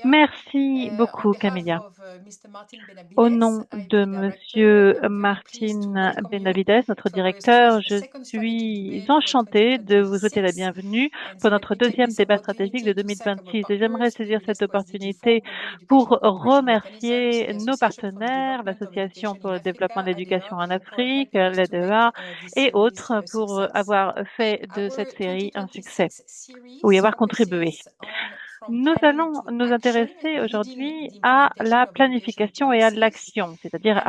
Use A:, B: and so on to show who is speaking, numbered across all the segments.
A: Merci beaucoup, Camélia. Au nom de Monsieur Martin Benavides, notre directeur, je suis enchantée de vous souhaiter la bienvenue pour notre deuxième débat stratégique de 2026. Et j'aimerais saisir cette opportunité pour remercier nos partenaires, l'Association pour le développement de l'éducation en Afrique, l'ADEA et autres pour avoir fait de cette série un succès ou y avoir contribué. Nous allons nous intéresser aujourd'hui à la planification et à l'action, c'est-à-dire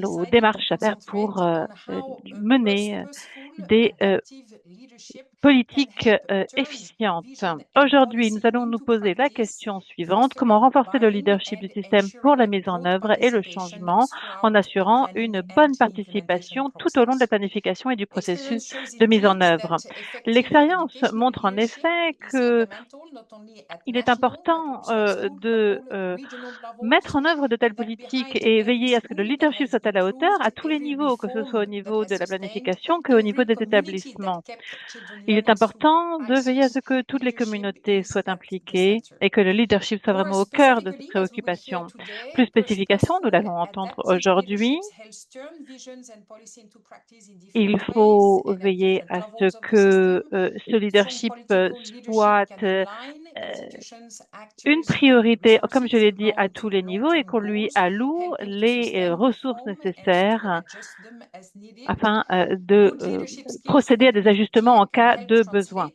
A: aux démarches à faire pour mener des politiques efficientes. Aujourd'hui, nous allons nous poser la question suivante: comment renforcer le leadership du système pour la mise en œuvre et le changement en assurant une bonne participation tout au long de la planification et du processus de mise en œuvre? L'expérience montre en effet que il est important de mettre en œuvre de telles politiques et veiller à ce que le leadership soit à la hauteur à tous les niveaux, que ce soit au niveau de la planification qu'au niveau des établissements. Il est important de veiller à ce que toutes les communautés soient impliquées et que le leadership soit vraiment au cœur de ces préoccupations. Plus spécification, nous l'allons entendre aujourd'hui. Il faut veiller à ce que ce leadership soit une priorité, comme je l'ai dit, à tous les niveaux et qu'on lui alloue les ressources nécessaires afin de procéder à des ajustements en cas de besoin.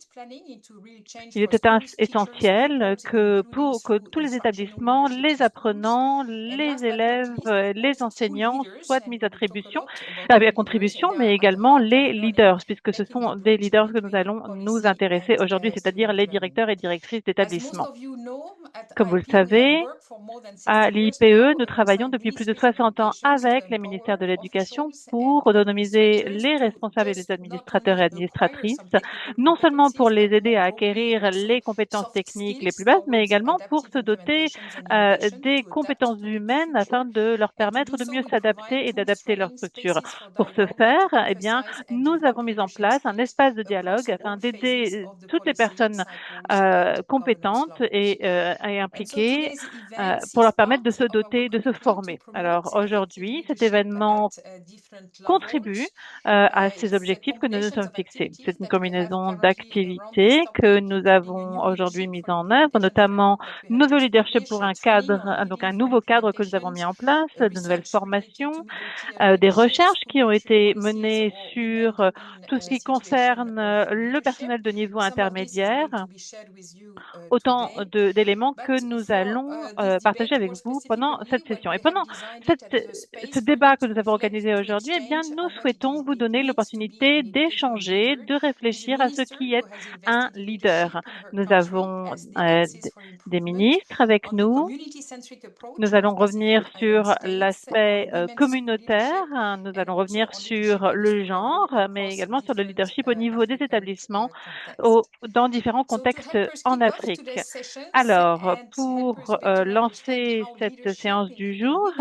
A: Il était essentiel que pour que tous les établissements, les apprenants, les élèves, les enseignants soient mis à contribution, mais également les leaders, puisque ce sont des leaders que nous allons nous intéresser aujourd'hui, c'est-à-dire les directeurs et directrices d'établissements. Comme vous le savez, à l'IPE, nous travaillons depuis plus de 60 ans avec les ministères de l'Éducation pour autonomiser les responsables et les administrateurs et administratrices, non seulement pour les aider à acquérir les compétences techniques les plus basses, mais également pour se doter des compétences humaines afin de leur permettre de mieux s'adapter et d'adapter leur structure. Pour ce faire, eh bien, nous avons mis en place un espace de dialogue afin d'aider toutes les personnes compétentes et impliquées pour leur permettre de se doter, de se former. Alors aujourd'hui, cet événement contribue à ces objectifs que nous nous sommes fixés. C'est une combinaison d'activités que nous avons aujourd'hui mises en œuvre, notamment nouveau leadership pour un cadre, donc un nouveau cadre que nous avons mis en place, de nouvelles formations, des recherches qui ont été menées sur tout ce qui concerne le personnel de niveau intermédiaire, autant d'éléments que nous allons partager avec vous pendant cette session. Et pendant ce débat que nous avons organisé aujourd'hui, eh bien, nous souhaitons vous donner l'opportunité d'échanger, de réfléchir à ce qui est un leader. Nous avons des ministres avec nous. Nous allons revenir sur l'aspect communautaire, hein, nous allons revenir sur le genre, mais également sur le leadership au niveau des établissements dans différents contextes en Afrique. Alors, pour lancer cette séance du jour,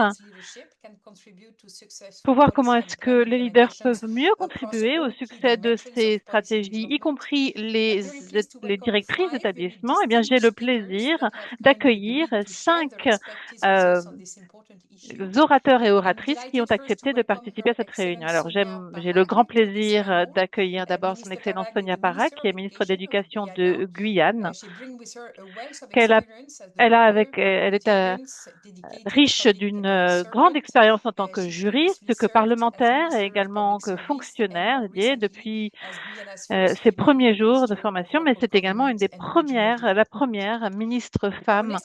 A: pour voir comment est-ce que les leaders peuvent mieux contribuer au succès de ces stratégies, y compris les directrices d'établissement, eh bien, j'ai le plaisir d'accueillir 5 euh, orateurs et oratrices qui ont accepté de participer à cette réunion. Alors, j'ai le grand plaisir d'accueillir d'abord son Excellence Sonia Para, qui est ministre de l'Éducation de Guyane, elle est riche d'une grande expérience en tant que juriste, que parlementaire et également que fonctionnaire depuis ses premiers jours de formation, mais c'est également la première ministre femme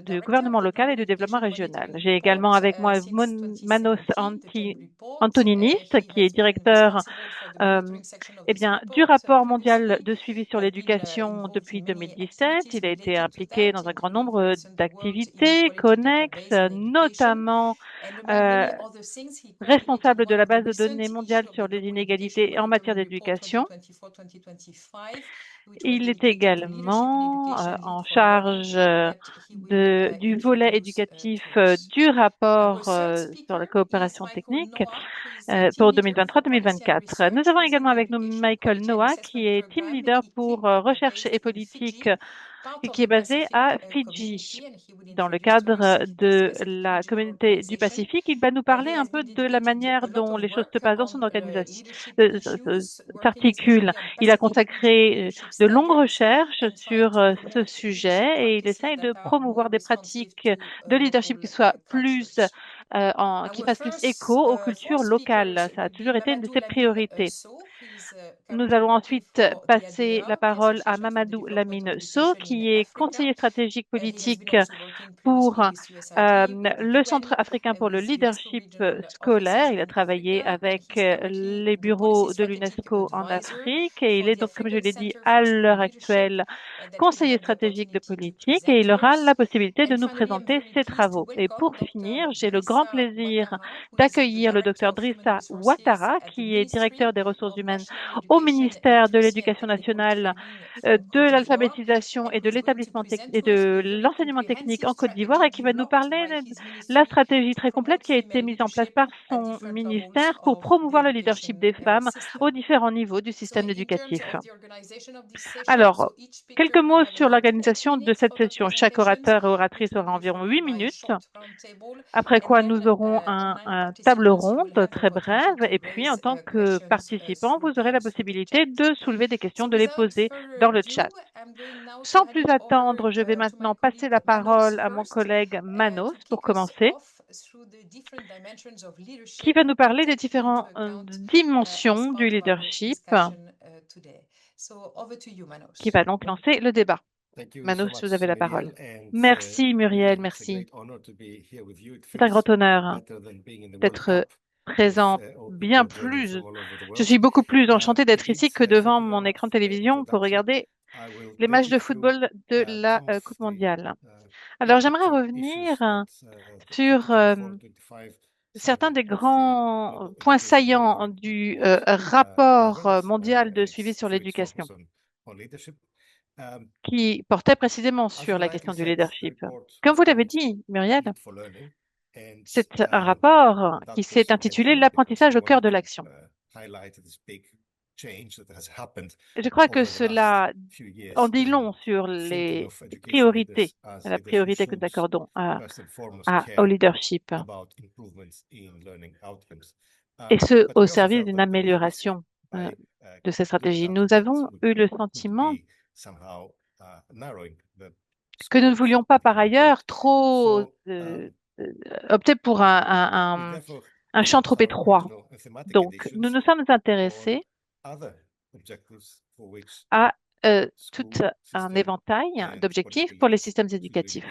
A: du gouvernement local et du développement régional. J'ai également avec moi Manos Antoninis, qui est directeur du rapport mondial de suivi sur l'éducation depuis 2017. Il a été impliqué dans un grand nombre d'activités connexes, notamment responsable de la base de données mondiale sur les inégalités en matière d'éducation. Il est également en charge du volet éducatif du rapport sur la coopération technique pour 2023-2024. Nous avons également avec nous Michael Noah, qui est team leader pour recherche et politique et qui est basé à Fidji. Dans le cadre de la communauté du Pacifique, il va nous parler un peu de la manière dont les choses se passent dans son organisation, s'articulent. Il a consacré de longues recherches sur ce sujet et il essaye de promouvoir des pratiques de leadership qui soient plus, qui fassent plus écho aux cultures locales. Ça a toujours été une de ses priorités. Nous allons ensuite passer la parole à Mamadou Lamine Sow, qui est conseiller stratégique politique pour le Centre africain pour le leadership scolaire. Il a travaillé avec les bureaux de l'UNESCO en Afrique et il est donc, comme je l'ai dit, à l'heure actuelle, conseiller stratégique de politique et il aura la possibilité de nous présenter ses travaux. Et pour finir, j'ai le grand plaisir d'accueillir le docteur Drissa Ouattara, qui est directeur des ressources humaines au ministère de l'Éducation nationale, de l'alphabétisation et de l'établissement et de l'enseignement technique en Côte d'Ivoire et qui va nous parler de la stratégie très complète qui a été mise en place par son ministère pour promouvoir le leadership des femmes aux différents niveaux du système éducatif. Alors, quelques mots sur l'organisation de cette session. Chaque orateur et oratrice aura environ 8 minutes, après quoi nous aurons un table ronde très brève et puis en tant que participant, vous aurez la possibilité de soulever des questions, de les poser dans le chat. Sans plus attendre, je vais maintenant passer la parole à mon collègue Manos pour commencer, qui va nous parler des différentes dimensions du leadership, qui va donc lancer le débat. Manos, vous avez la parole. Merci Muriel, merci. C'est un grand honneur d'être présent, bien plus. Je suis beaucoup plus enchantée d'être ici que devant mon écran de télévision pour regarder les matchs de football de la Coupe mondiale. Alors, j'aimerais revenir sur certains des grands points saillants du rapport mondial de suivi sur l'éducation, qui portait précisément sur la question du leadership. Comme vous l'avez dit, Muriel, c'est un rapport qui s'est intitulé L'apprentissage au cœur de l'action. Je crois que cela en dit long sur les priorités, la priorité que nous accordons au leadership, et ce, au service d'une amélioration de ces stratégies. Nous avons eu le sentiment que nous ne voulions pas par ailleurs trop opter pour un champ trop étroit. Donc, nous nous sommes intéressés à tout un éventail d'objectifs pour les systèmes éducatifs.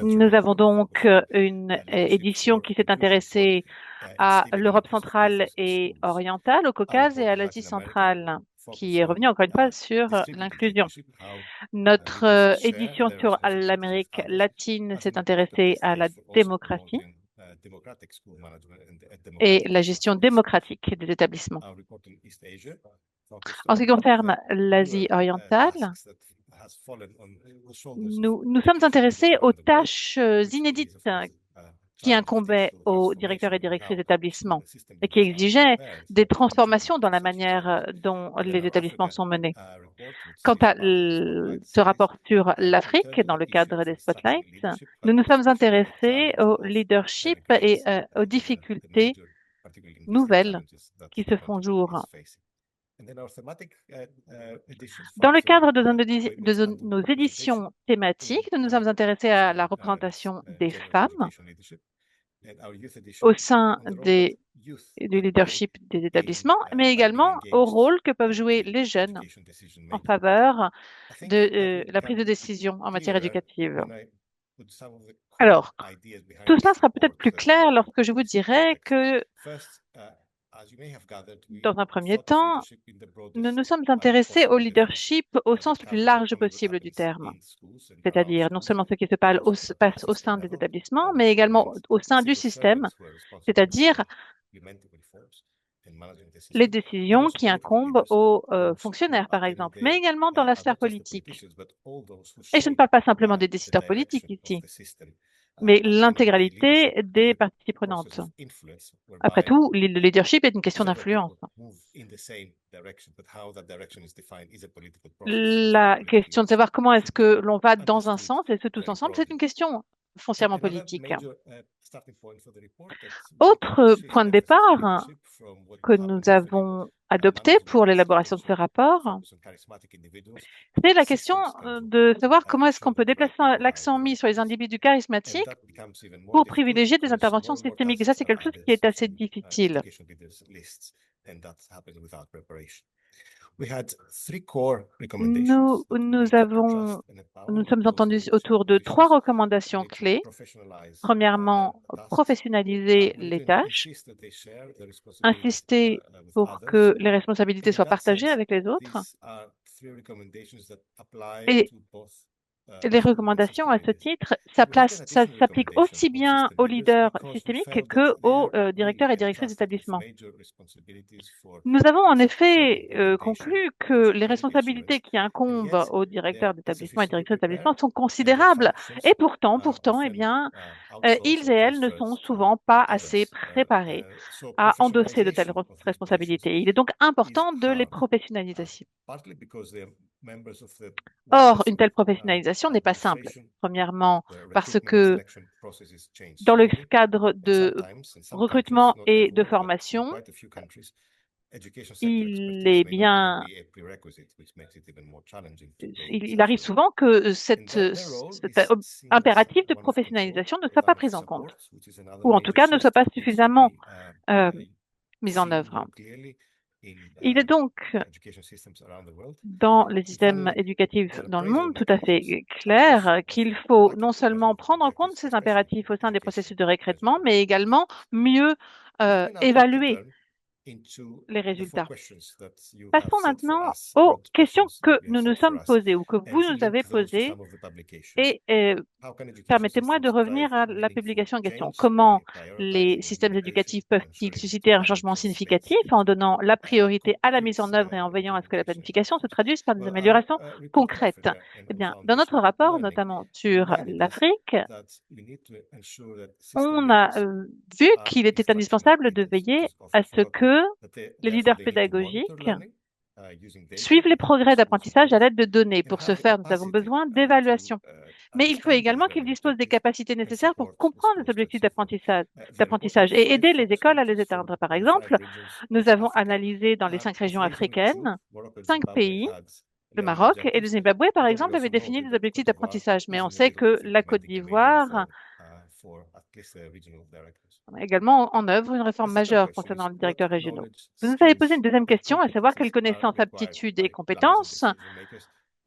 A: Nous avons donc une édition qui s'est intéressée à l'Europe centrale et orientale, au Caucase et à l'Asie centrale, qui est revenue encore une fois sur l'inclusion. Notre édition sur l'Amérique latine s'est intéressée à la démocratie et la gestion démocratique des établissements. En ce qui concerne l'Asie orientale, nous sommes intéressés aux tâches inédites qui incombaient aux directeurs et directrices d'établissements et qui exigeaient des transformations dans la manière dont les établissements sont menés. Quant à ce rapport sur l'Afrique, dans le cadre des spotlights, nous nous sommes intéressés au leadership et aux difficultés nouvelles qui se font jour. Dans le cadre de nos éditions thématiques, nous nous sommes intéressés à la représentation des femmes au sein du leadership des établissements, mais également au rôle que peuvent jouer les jeunes en faveur de la prise de décision en matière éducative. Alors, tout cela sera peut-être plus clair lorsque je vous dirai que, dans un premier temps, nous nous sommes intéressés au leadership au sens le plus large possible du terme, c'est-à-dire non seulement ce qui se passe au sein des établissements, mais également au sein du système, c'est-à-dire les décisions qui incombent aux fonctionnaires, par exemple, mais également dans la sphère politique. Et je ne parle pas simplement des décideurs politiques ici, mais l'intégralité des parties prenantes. Après tout, le leadership est une question d'influence. La question de savoir comment est-ce que l'on va dans un sens et ce tous ensemble, c'est une question foncièrement politique. Autre point de départ que nous avons adopté pour l'élaboration de ce rapport, c'est la question de savoir comment est-ce qu'on peut déplacer l'accent mis sur les individus charismatiques pour privilégier des interventions systémiques. Et ça, c'est quelque chose qui est assez difficile. Nous sommes entendus autour de 3 recommandations clés. Premièrement, professionnaliser les tâches, insister pour que les responsabilités soient partagées avec les autres. Et les recommandations à ce titre, ça s'applique aussi bien aux leaders systémiques qu'aux directeurs et directrices d'établissement. Nous avons en effet conclu que les responsabilités qui incombent aux directeurs d'établissement et directrices d'établissement sont considérables. Et pourtant, eh bien, ils et elles ne sont souvent pas assez préparés à endosser de telles responsabilités. Il est donc important de les professionnaliser. Or, une telle professionnalisation n'est pas simple. Premièrement, parce que dans le cadre de recrutement et de formation, il arrive souvent que cet impératif de professionnalisation ne soit pas pris en compte, ou en tout cas ne soit pas suffisamment mis en œuvre. Il est donc dans les systèmes éducatifs dans le monde tout à fait clair qu'il faut non seulement prendre en compte ces impératifs au sein des processus de recrutement, mais également mieux évaluer les résultats. Passons maintenant aux questions que nous nous sommes posées ou que vous nous avez posées et permettez-moi de revenir à la publication en question. Comment les systèmes éducatifs peuvent-ils susciter un changement significatif en donnant la priorité à la mise en œuvre et en veillant à ce que la planification se traduise par des améliorations concrètes? Eh bien, dans notre rapport, notamment sur l'Afrique, on a vu qu'il était indispensable de veiller à ce que les leaders pédagogiques suivent les progrès d'apprentissage à l'aide de données. Pour ce faire, nous avons besoin d'évaluation. Mais il faut également qu'ils disposent des capacités nécessaires pour comprendre les objectifs d'apprentissage et aider les écoles à les atteindre. Par exemple, nous avons analysé dans les 5 régions africaines 5 pays. Le Maroc et le Zimbabwe, par exemple, avaient défini des objectifs d'apprentissage, mais on sait que la Côte d'Ivoire a également en œuvre une réforme majeure concernant les directeurs régionaux. Vous nous avez posé une deuxième question, à savoir quelles connaissances, aptitudes et compétences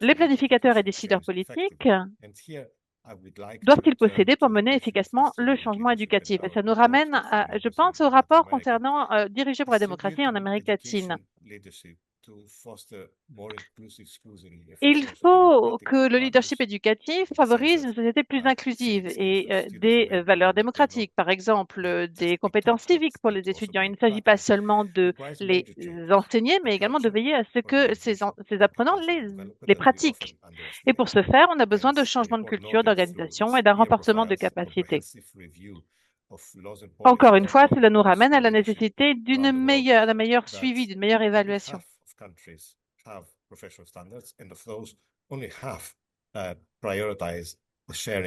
A: les planificateurs et décideurs politiques doivent-ils posséder pour mener efficacement le changement éducatif? Et ça nous ramène, je pense, au rapport concernant Diriger pour la démocratie en Amérique latine. Il faut que le leadership éducatif favorise une société plus inclusive et des valeurs démocratiques, par exemple des compétences civiques pour les étudiants. Il ne s'agit pas seulement de les enseigner, mais également de veiller à ce que ces apprenants les pratiquent. Et pour ce faire, on a besoin de changements de culture, d'organisation et d'un renforcement de capacités. Encore une fois, cela nous ramène à la nécessité d'un meilleur suivi, d'une meilleure évaluation.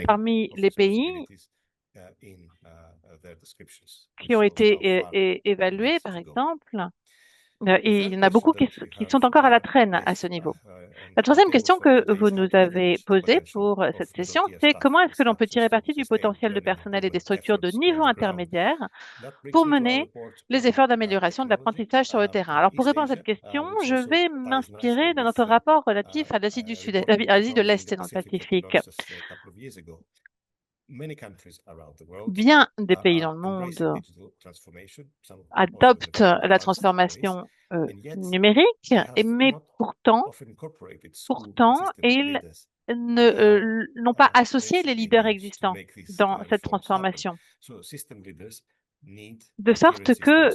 A: Parmi les pays qui ont été évalués, par exemple, et il y en a beaucoup qui sont encore à la traîne à ce niveau. La troisième question que vous nous avez posée pour cette session, c'est comment est-ce que l'on peut tirer parti du potentiel de personnel et des structures de niveau intermédiaire pour mener les efforts d'amélioration de l'apprentissage sur le terrain. Alors, pour répondre à cette question, je vais m'inspirer de notre rapport relatif à l'Asie du Sud, à l'Asie de l'Est et dans le Pacifique. Bien des pays dans le monde adoptent la transformation numérique, mais pourtant, ils n'ont pas associé les leaders existants dans cette transformation. De sorte que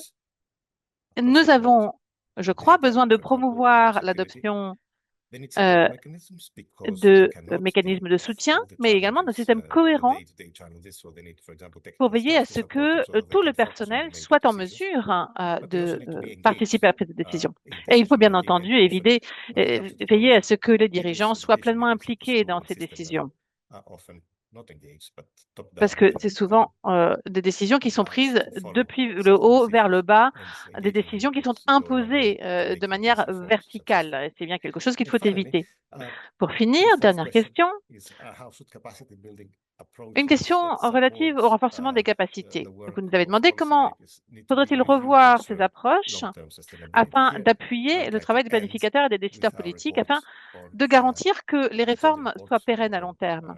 A: nous avons, je crois, besoin de promouvoir l'adoption euh, de mécanismes de soutien, mais également d'un système cohérent pour veiller à ce que tout le personnel soit en mesure de participer à la prise de décision. Et il faut bien entendu veiller à ce que les dirigeants soient pleinement impliqués dans ces décisions, parce que c'est souvent des décisions qui sont prises depuis le haut vers le bas, des décisions qui sont imposées de manière verticale. Et c'est bien quelque chose qu'il faut éviter. Pour finir, dernière question, une question relative au renforcement des capacités. Vous nous avez demandé comment faudrait-il revoir ces approches afin d'appuyer le travail des planificateurs et des décideurs politiques, afin de garantir que les réformes soient pérennes à long terme.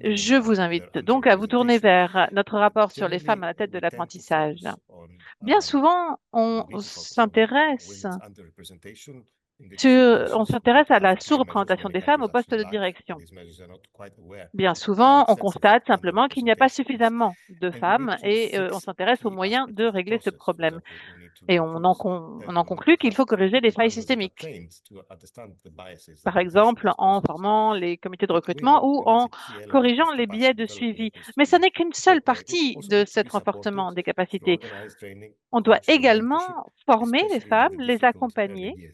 A: Je vous invite donc à vous tourner vers notre rapport sur les femmes à la tête de l'apprentissage. Bien souvent, on s'intéresse à la sous-représentation des femmes au poste de direction. Bien souvent, on constate simplement qu'il n'y a pas suffisamment de femmes et on s'intéresse aux moyens de régler ce problème. Et on en conclut qu'il faut corriger les failles systémiques. Par exemple, en formant les comités de recrutement ou en corrigeant les biais de suivi. Mais ce n'est qu'une seule partie de ce renforcement des capacités. On doit également former les femmes, les accompagner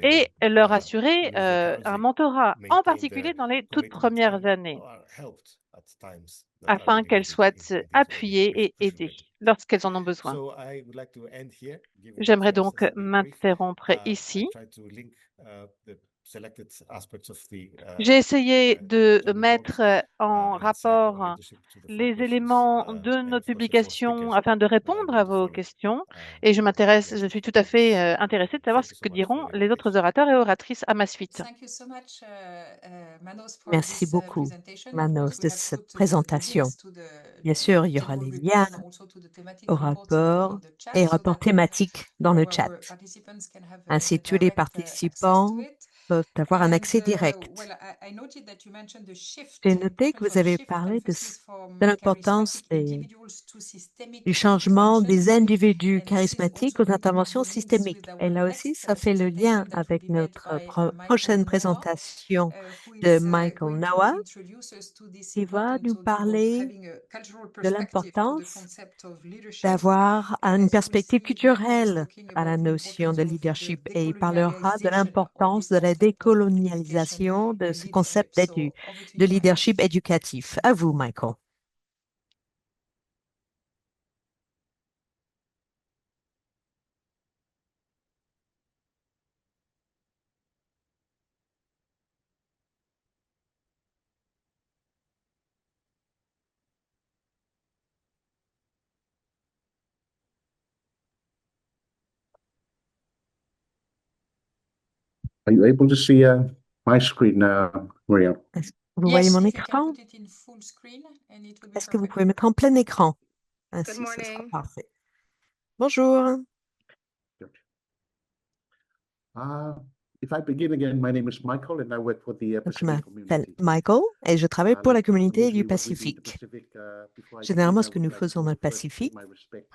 A: et leur assurer un mentorat, en particulier dans les toutes premières années, afin qu'elles soient appuyées et aidées lorsqu'elles en ont besoin. J'aimerais donc m'interrompre ici. J'ai essayé de mettre en rapport les éléments de notre publication afin de répondre à vos questions et je suis tout à fait intéressée de savoir ce que diront les autres orateurs et oratrices à ma suite.
B: Merci beaucoup, Manos, de cette présentation. Bien sûr, il y aura les liens au rapport et rapports thématiques dans le chat. Ainsi, tous les participants peuvent avoir un accès direct. J'ai noté que vous avez parlé de l'importance du changement des individus charismatiques aux interventions systémiques. Et là aussi, ça fait le lien avec notre prochaine présentation de Michael Noah, qui va nous parler de l'importance d'avoir une perspective culturelle à la notion de leadership, et il parlera de l'importance de la décolonialisation de ce concept de leadership éducatif. À vous, Michael.
C: Are you able to see my screen now, Maria?
B: Vous voyez mon écran? Est-ce que vous pouvez mettre en plein écran? Ainsi, ce sera parfait. Bonjour.
C: If I begin again, my name is Michael and I work for the
B: Donc, je
C: Pacific
B: m'appelle
C: Community.
B: Michael et je travaille pour la communauté du
C: Usually what we do in the
B: Pacifique.
C: Pacific, before I
B: Généralement,
C: begin,
B: ce
C: I
B: que nous
C: would like
B: faisons
C: to
B: dans le
C: first
B: Pacifique
C: pay my respects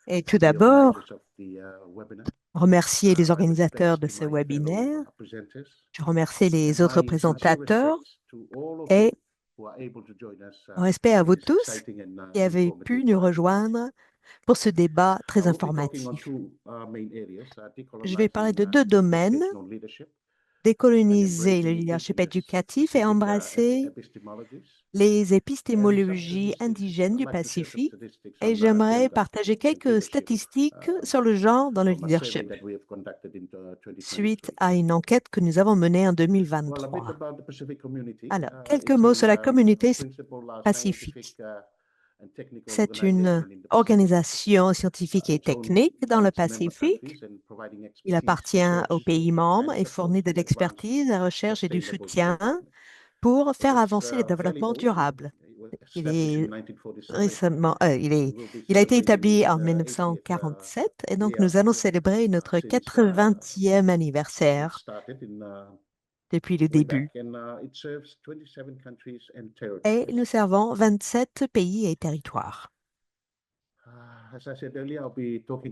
B: est
C: to
B: tout
C: the
B: d'abord
C: organisers of the webinar.
B: remercier les
C: My
B: organisateurs
C: respects
B: de
C: to
B: ce
C: my fellow
B: webinaire.
C: presenters
B: Je remercie
C: and
B: les autres
C: my sincere
B: présentateurs
C: respects to all of
B: et
C: you who are able to join us
B: respect à
C: in
B: vous
C: this
B: tous
C: exciting and
B: qui avez pu
C: informative
B: nous
C: event.
B: rejoindre pour ce débat
C: I
B: très
C: will be talking on
B: informatif.
C: two main areas,
B: Je vais parler
C: decolonizing
B: de deux domaines:
C: educational leadership and
B: décoloniser le
C: embracing
B: leadership
C: indigenous
B: éducatif et
C: Pacific
B: embrasser
C: epistemologies.
B: les
C: And some
B: épistémologies
C: statistics,
B: indigènes
C: I'd
B: du
C: like to share some
B: Pacifique.
C: statistics
B: Et
C: on
B: j'aimerais
C: gender
B: partager
C: and
B: quelques
C: leadership
B: statistiques sur le genre dans le
C: from a survey
B: leadership,
C: that we have conducted in
B: suite
C: 2023.
B: à une enquête que nous avons menée en
C: Well, a bit
B: 2023.
C: about the Pacific community.
B: Alors, quelques
C: It's
B: mots sur la
C: a
B: communauté
C: principal
B: pacifique.
C: scientific and technical
B: C'est
C: organization
B: une
C: in the Pacific.
B: organisation scientifique et
C: It's owned
B: technique dans
C: by
B: le
C: its member
B: Pacifique.
C: countries and providing
B: Il
C: expertise,
B: appartient aux
C: research,
B: pays membres
C: and
B: et
C: support
B: fournit de
C: in advanced
B: l'expertise, de la recherche et du
C: sustainable
B: soutien
C: development.
B: pour faire
C: It was
B: avancer le
C: fairly
B: développement
C: old.
B: durable.
C: It was
B: Il
C: established in
B: est
C: 1947
B: il a été établi en 1947 et donc nous allons célébrer notre 80e anniversaire depuis le début. Et nous servons 27 pays et territoires.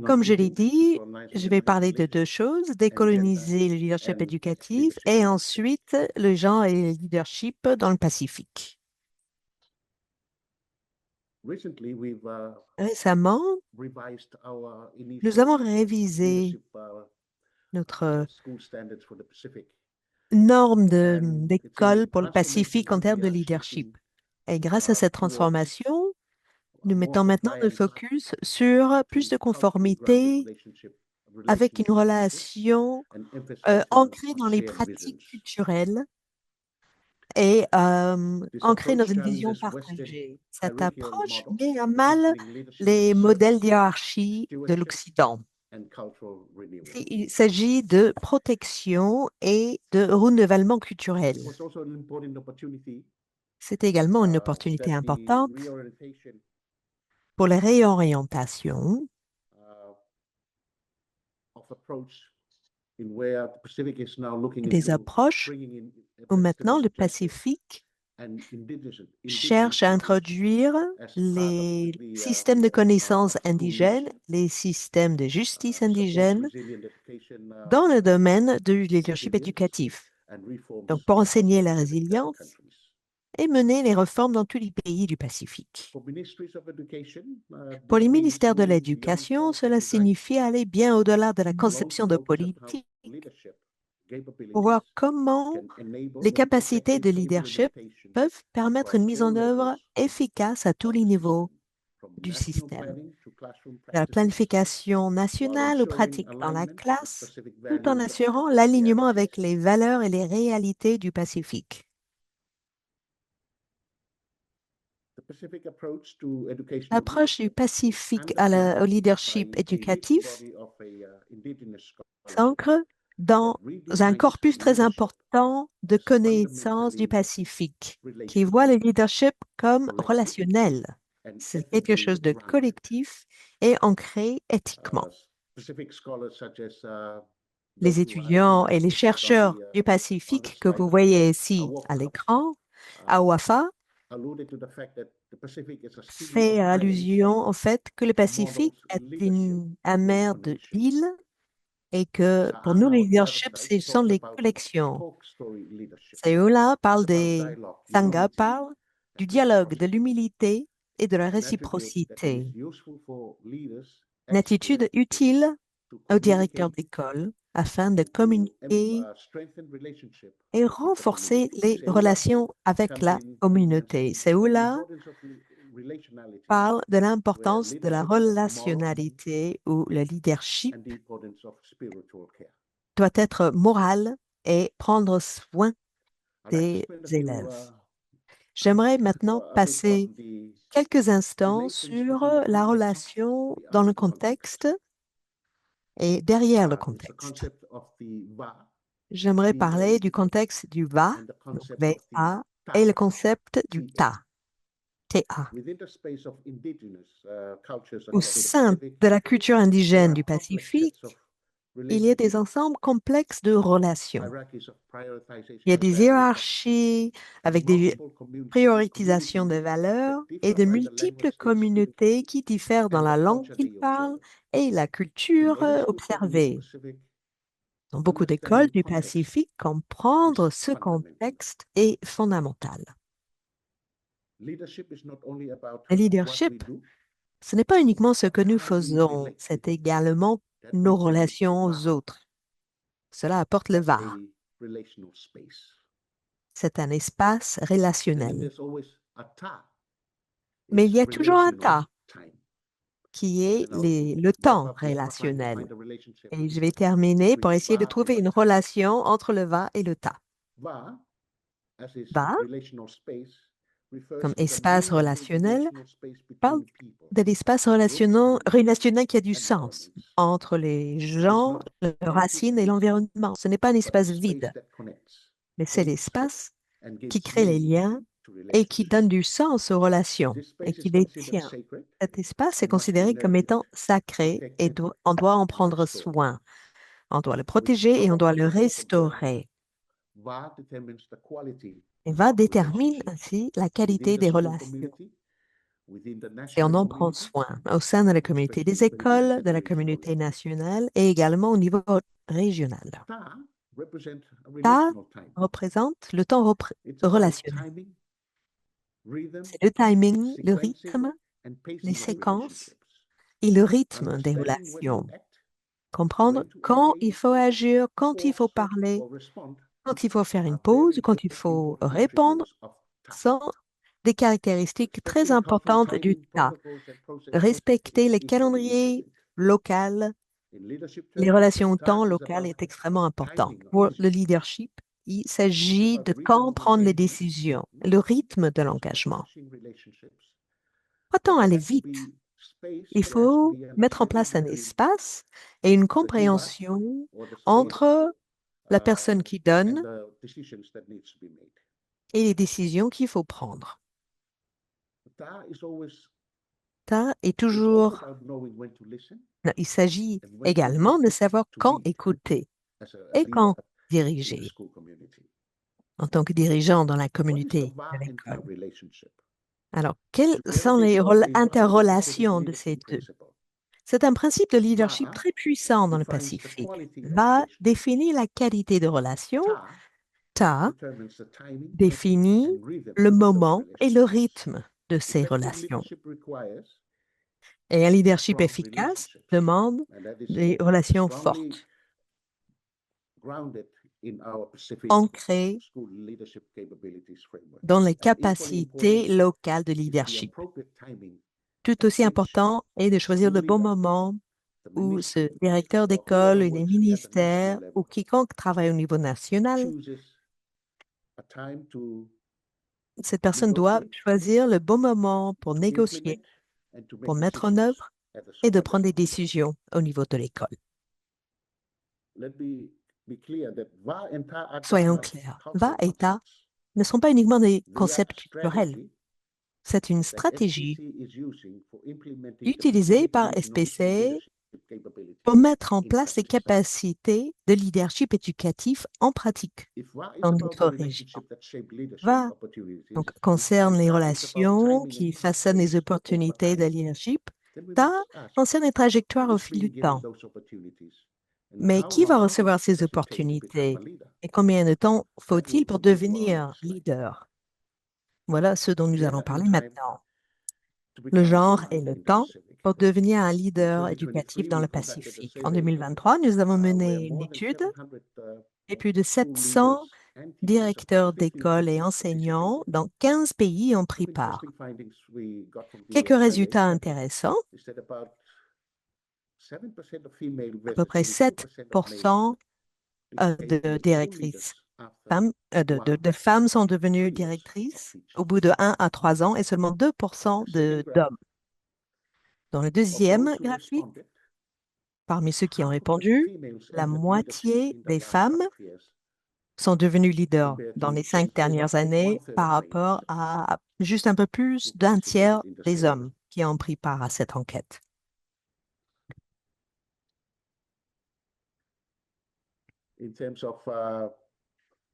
B: Comme je l'ai dit, je vais parler de deux choses, décoloniser le leadership éducatif et ensuite le genre et le leadership dans le Pacifique. Récemment, nous avons révisé notre norme d'école pour le Pacifique en termes de leadership. Et grâce à cette transformation, nous mettons maintenant le focus sur plus de conformité avec une relation ancrée dans les pratiques culturelles et ancrée dans une vision partagée. Cette approche met à mal les modèles d'hierarchie de l'Occident. Il s'agit de protection et de renouvellement culturel. C'est également une opportunité importante pour la réorientation des approches où maintenant le Pacifique cherche à introduire les systèmes de connaissances indigènes, les systèmes de justice indigène dans le domaine du leadership éducatif. Donc, pour enseigner la résilience et mener les réformes dans tous les pays du Pacifique. Pour les ministères de l'Éducation, cela signifie aller bien au-delà de la conception de politique pour voir comment les capacités de leadership peuvent permettre une mise en œuvre efficace à tous les niveaux du système. De la planification nationale aux pratiques dans la classe, tout en assurant l'alignement avec les valeurs et les réalités du Pacifique. L'approche du Pacifique au leadership éducatif s'ancre dans un corpus très important de connaissances du Pacifique qui voit le leadership comme relationnel. C'est quelque chose de collectif et ancré éthiquement. Les étudiants et les chercheurs du Pacifique que vous voyez ici à l'écran, à WAFA, fait allusion au fait que le Pacifique est une mer d'îles et que pour nous, le leadership, ce sont les collections. Sayula parle des Sangha parle du dialogue, de l'humilité et de la réciprocité. Une attitude utile aux directeurs d'école afin de communiquer et renforcer les relations avec la communauté. Sayula parle de l'importance de la relationnalité où le leadership doit être moral et prendre soin des élèves. J'aimerais maintenant passer quelques instants sur la relation dans le contexte et derrière le contexte. J'aimerais parler du contexte du VA, donc VA, et le concept du TA. TA. Au sein de la culture indigène du Pacifique, il y a des ensembles complexes de relations. Il y a des hiérarchies avec des prioritisations de valeurs et de multiples communautés qui diffèrent dans la langue qu'ils parlent et la culture observée. Dans beaucoup d'écoles du Pacifique, comprendre ce contexte est fondamental. Le leadership, ce n'est pas uniquement ce que nous faisons, c'est également nos relations aux autres. Cela apporte le VAR. C'est un espace relationnel. Mais il y a toujours un tas qui est le temps relationnel. Et je vais terminer pour essayer de trouver une relation entre le VA et le ta. VA, comme espace relationnel, parle de l'espace relationnel qui a du sens entre les gens, leurs racines et l'environnement. Ce n'est pas un espace vide, mais c'est l'espace qui crée les liens et qui donne du sens aux relations et qui les tient. Cet espace est considéré comme étant sacré et on doit en prendre soin. On doit le protéger et on doit le restaurer. Et VA détermine ainsi la qualité des relations. et on en prend soin au sein de la communauté des écoles, de la communauté nationale et également au niveau régional. Ta représente le temps relationnel. C'est le timing, le rythme, les séquences et le rythme des relations. Comprendre quand il faut agir, quand il faut parler, quand il faut faire une pause, quand il faut répondre, sont des caractéristiques très importantes du tas. Respecter les calendriers locaux, les relations au temps local est extrêmement important. Pour le leadership, il s'agit de quand prendre les décisions, le rythme de l'engagement. Pas tant aller vite. Il faut mettre en place un espace et une compréhension entre la personne qui donne et les décisions qu'il faut prendre. Ça est toujours... Non, il s'agit également de savoir quand écouter et quand diriger en tant que dirigeant dans la communauté de l'école. Alors, quelles sont les interrelations de ces deux? C'est un principe de leadership très puissant dans le Pacifique. Va définir la qualité de relation. Ta définit le moment et le rythme de ces relations. Et un leadership efficace demande des relations fortes, ancrées dans les capacités locales de leadership. Tout aussi important est de choisir le bon moment où ce directeur d'école, les ministères ou quiconque travaille au niveau national, cette personne doit choisir le bon moment pour négocier, pour mettre en œuvre et de prendre des décisions au niveau de l'école. Soyons clairs, VA et TA ne sont pas uniquement des concepts culturels. C'est une stratégie utilisée par SPC pour mettre en place les capacités de leadership éducatif en pratique dans notre région. VA donc, concerne les relations qui façonnent les opportunités de leadership. TA concerne les trajectoires au fil du temps. Mais qui va recevoir ces opportunités et combien de temps faut-il pour devenir leader? Voilà ce dont nous allons parler maintenant. Le genre et le temps pour devenir un leader éducatif dans le Pacifique. En 2023, nous avons mené une étude et plus de 700 directeurs d'école et enseignants dans 15 pays ont pris part. Quelques résultats intéressants. À peu près 7% de directrices de femmes sont devenues directrices au bout de 1 à 3 ans et seulement 2% d'hommes. Dans le deuxième graphique, parmi ceux qui ont répondu, la moitié des femmes sont devenues leaders dans les 5 dernières années par rapport à juste un peu plus d'un tiers des hommes qui ont pris part à cette enquête.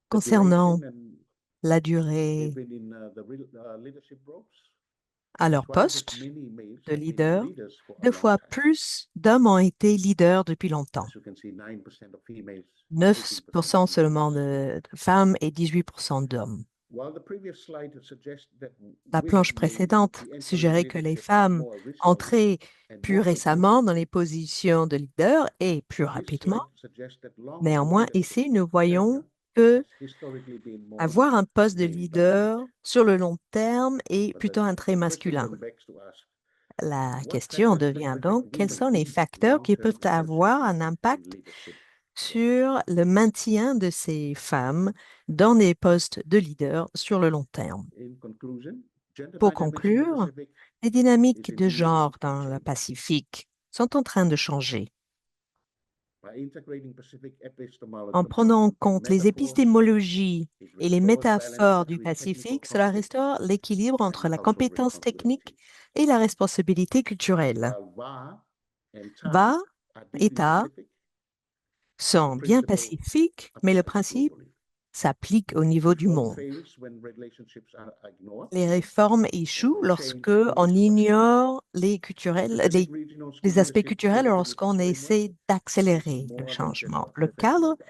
B: Concernant la durée à leur poste de leader, 2 fois plus d'hommes ont été leaders depuis longtemps. 9% seulement de femmes et 18% d'hommes. La planche précédente suggérait que les femmes entraient plus récemment dans les positions de leader et plus rapidement. Néanmoins, ici, nous voyons que avoir un poste de leader sur le long terme est plutôt un trait masculin. La question devient donc, quels sont les facteurs qui peuvent avoir un impact sur le maintien de ces femmes dans des postes de leader sur le long terme? Pour conclure, les dynamiques de genre dans le Pacifique sont en train de changer. En prenant en compte les épistémologies et les métaphores du Pacifique, cela restaure l'équilibre entre la compétence technique et la responsabilité culturelle. VA et TA sont bien pacifiques, mais le principe s'applique au niveau du
C: Reform
B: monde.
C: fails when relationships are ignored.
B: Les réformes échouent
C: The
B: lorsque
C: change needs
B: on
C: to
B: ignore les
C: specific regional school
B: les aspects
C: leadership
B: culturels
C: credibility
B: lorsqu'on
C: framework
B: essaie
C: is
B: d'accélérer le
C: more than just
B: changement.
C: a
B: Le
C: professional
B: cadre
C: guide.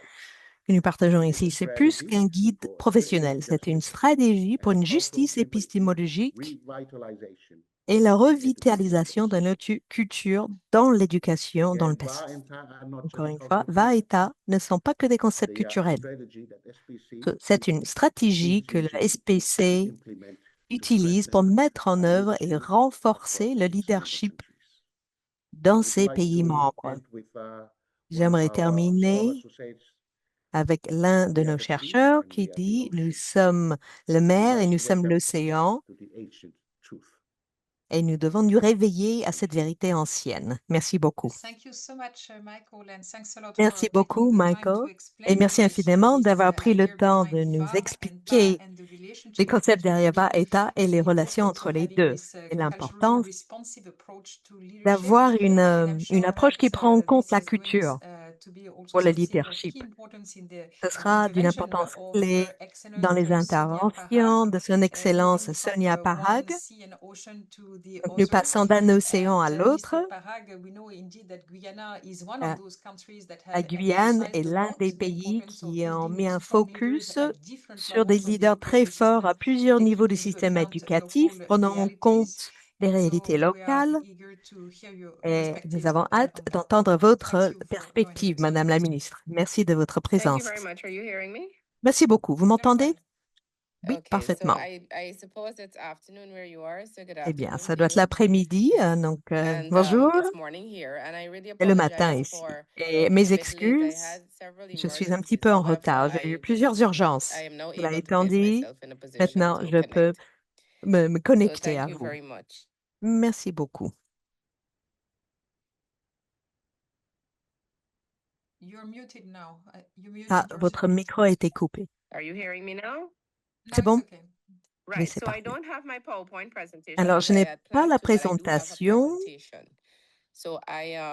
B: que nous partageons
C: It's
B: ici,
C: a
B: c'est plus
C: strategy
B: qu'un guide
C: for
B: professionnel,
C: effective
B: c'est une
C: justice
B: stratégie pour
C: and
B: une
C: cultural
B: justice épistémologique
C: revitalization
B: et la
C: in education
B: revitalisation de
C: policy.
B: notre culture dans l'éducation dans le
C: Again,
B: passé.
C: VA and TA are not
B: Encore
C: just
B: une fois,
C: cultural
B: VA et
C: concepts.
B: TA ne sont pas que des concepts
C: They are a
B: culturels.
C: strategy that SPC
B: C'est une stratégie
C: is
B: que le
C: using to
B: SPC
C: implement to
B: utilise pour
C: strengthen
B: mettre en œuvre et
C: leadership
B: renforcer
C: across
B: le
C: its member
B: leadership
C: countries.
B: dans
C: I would
B: ces
C: like
B: pays
C: to
B: membres.
C: end with one of
B: J'aimerais
C: our
B: terminer
C: scholars who says,
B: avec l'un de
C: we are
B: nos
C: the sea
B: chercheurs
C: and
B: qui
C: we are the
B: dit, nous
C: ocean.
B: sommes le
C: We
B: mer et
C: must
B: nous sommes
C: wake up
B: l'océan
C: to the ancient truth.
B: et nous devons nous réveiller à cette vérité ancienne. Merci beaucoup.
D: Thank you so much, Michael, and thanks a lot
B: Merci
D: for
B: beaucoup,
D: taking the time to
B: Michael, et
D: explain
B: merci
D: the
B: infiniment
D: ideas
B: d'avoir pris le
D: here
B: temps de
D: behind
B: nous
D: VA and PA
B: expliquer
D: and the
B: les
D: relationship
B: concepts
D: between
B: derrière
D: the
B: VA
D: two
B: et TA et
D: and
B: les
D: the
B: relations
D: importance
B: entre
D: of
B: les
D: having
B: deux
D: this
B: et
D: culturally
B: l'importance
D: responsive approach to leadership.
B: d'avoir
D: And I'm
B: une
D: sure
B: approche qui
D: that
B: prend en compte
D: this
B: la
D: is going
B: culture
D: to be also
B: pour le
D: something of
B: leadership.
D: key importance
B: Ce
D: in the
B: sera d'une
D: intervention
B: importance
D: of
B: clé
D: excellent
B: dans les
D: Sonia Parag,
B: interventions de son Excellence
D: moving
B: Sonia
D: from one
B: Parag.
D: sea and ocean to the
B: Donc, nous
D: other.
B: passons d'un océan à l'autre.
D: Mr. Parag, we know indeed that Guyana is one of
B: Euh,
D: those countries that
B: La
D: have
B: Guyane est
D: emphasized a
B: l'un
D: lot
B: des
D: the
B: pays
D: importance of
B: qui ont
D: building
B: mis un
D: strong leaders
B: focus
D: at different
B: sur des
D: levels of the
B: leaders très
D: education
B: forts
D: system,
B: à plusieurs niveaux
D: taking
B: du
D: into
B: système
D: account
B: éducatif,
D: local
B: prenant en
D: realities.
B: compte les
D: And
B: réalités
D: so we are
B: locales.
D: eager to hear your
B: Et nous
D: perspectives
B: avons hâte
D: on that.
B: d'entendre
D: So
B: votre
D: thanks you for joining
B: perspective,
D: us.
B: Madame la Ministre. Merci de votre
E: Thank you
B: présence.
E: very much. Are you hearing me?
B: Merci beaucoup. Vous
D: Very
B: m'entendez?
D: well.
B: Oui,
E: Okay, so
B: parfaitement.
E: I suppose it's afternoon where you are, so good
B: Eh bien,
E: afternoon
B: ça
E: to
B: doit être
E: you.
B: l'après-midi, donc
E: And
B: bonjour.
E: it's morning here, and I really
B: Et le matin
E: apologize
B: ici.
E: for
B: Et
E: being
B: mes
E: a bit late. I
B: excuses,
E: had several
B: je suis un petit
E: emergencies.
B: peu en
E: However,
B: retard. J'ai eu plusieurs urgences.
E: I am now
B: Cela
E: able to
B: étant
E: place
B: dit,
E: myself in a position
B: maintenant,
E: to
B: je peux
E: connect.
B: me
E: So
B: connecter
E: thank
B: à
E: you
B: vous.
E: very much.
B: Merci beaucoup.
D: You're muted now. You muted
B: Ah, votre
D: yourself.
B: micro a été coupé.
E: Are you hearing me now?
B: C'est
D: Now it's
B: bon?
D: okay.
B: Oui,
E: Right.
B: c'est
E: So I
B: parfait.
E: don't have my PowerPoint presentation
B: Alors,
E: as
B: je
E: I
B: n'ai
E: had
B: pas
E: planned
B: la
E: to, but I do have a
B: présentation.
E: presentation. So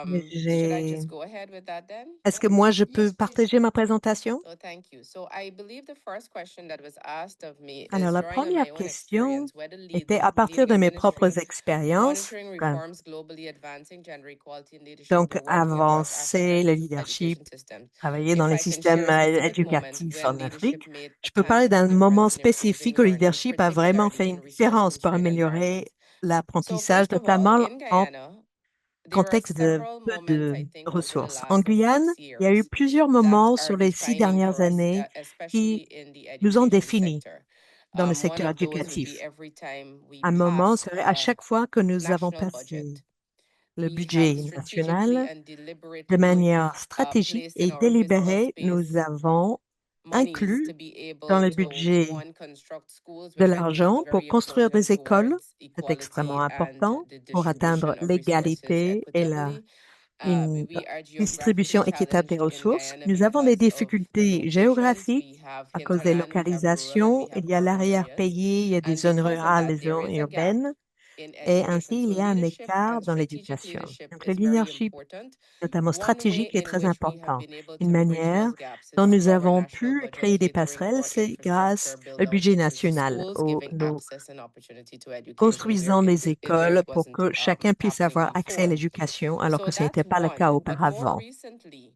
B: Mais
E: should I just go ahead with that then?
B: Est-ce que moi, je
D: Yes,
B: peux
D: please.
B: partager ma présentation?
E: So thank you. So I believe the first question that was asked of me
B: Alors,
E: is
B: la
E: drawing on
B: première
E: my own
B: question
E: experience, whether
B: était à partir
E: leading
B: de
E: in
B: mes propres
E: ministry,
B: expériences.
E: monitoring reforms globally, advancing gender equality and leadership,
B: Donc,
E: or working across
B: avancer
E: African
B: le leadership,
E: education systems.
B: travailler dans
E: If
B: les
E: I can
B: systèmes
E: share a specific moment
B: éducatifs
E: when
B: en
E: leadership
B: Afrique.
E: made a
B: Je peux parler
E: tangible
B: d'un moment
E: difference in
B: spécifique
E: improving
B: où le
E: learning,
B: leadership a vraiment fait
E: particularly
B: une
E: in resource
B: différence pour
E: constrained
B: améliorer
E: environments. So
B: l'apprentissage,
E: first of all,
B: notamment
E: in
B: en
E: Guyana, there are
B: contexte de
E: several
B: peu
E: moments,
B: de
E: I think, over the
B: ressources. En
E: last
B: Guyane,
E: 6
B: il y a eu
E: years
B: plusieurs
E: that
B: moments
E: are
B: sur les 6
E: defining
B: dernières
E: for us,
B: années
E: especially
B: qui
E: in the
B: nous ont
E: education
B: définis
E: sector.
B: dans le
E: One
B: secteur
E: of those would be
B: éducatif.
E: every time we
B: Un moment
E: pass
B: serait à chaque fois que nous avons
E: national
B: passé
E: budget,
B: le
E: we have
B: budget
E: strategically
B: national
E: and
B: de
E: deliberately
B: manière stratégique
E: placed in
B: et
E: our physical
B: délibérée, nous
E: space
B: avons
E: monies to
B: inclus
E: be
B: dans
E: able
B: le
E: to,
B: budget
E: one, construct schools,
B: de
E: which I believe is
B: l'argent pour
E: very
B: construire
E: important
B: des écoles.
E: towards
B: C'est extrêmement
E: equality and
B: important
E: the
B: pour atteindre
E: distribution of resources
B: l'égalité et
E: equitably.
B: une
E: We are geographically
B: distribution équitable des
E: challenged in
B: ressources.
E: Guyana
B: Nous avons des
E: because of
B: difficultés
E: locations. We
B: géographiques
E: have
B: à cause des
E: hinterland, we have rural, and we
B: localisations.
E: have
B: Il y a
E: urban areas.
B: l'arrière-pays, il y a des
E: And
B: zones
E: because of
B: rurales,
E: that,
B: des
E: there
B: zones
E: is a gap
B: urbaines.
E: in
B: Et
E: education.
B: ainsi,
E: So
B: il y a un
E: leadership
B: écart
E: and
B: dans
E: strategic
B: l'éducation.
E: leadership
B: Donc, le
E: is very
B: leadership,
E: important.
B: notamment
E: One way
B: stratégique, est
E: in
B: très
E: which we have
B: important.
E: been able
B: Une
E: to bridge
B: manière
E: those gaps
B: dont
E: is
B: nous
E: through our
B: avons
E: national
B: pu
E: budget
B: créer des
E: catering
B: passerelles,
E: for
B: c'est grâce
E: infrastructure
B: au
E: build-out,
B: budget
E: inclusive
B: national,
E: schools,
B: où
E: giving
B: nous
E: access and opportunity to education where
B: construisons des
E: it
B: écoles pour
E: wasn't
B: que chacun puisse
E: happening
B: avoir accès à
E: before.
B: l'éducation, alors
E: So
B: que ce
E: that's
B: n'était pas le cas
E: one. But more
B: auparavant.
E: recently,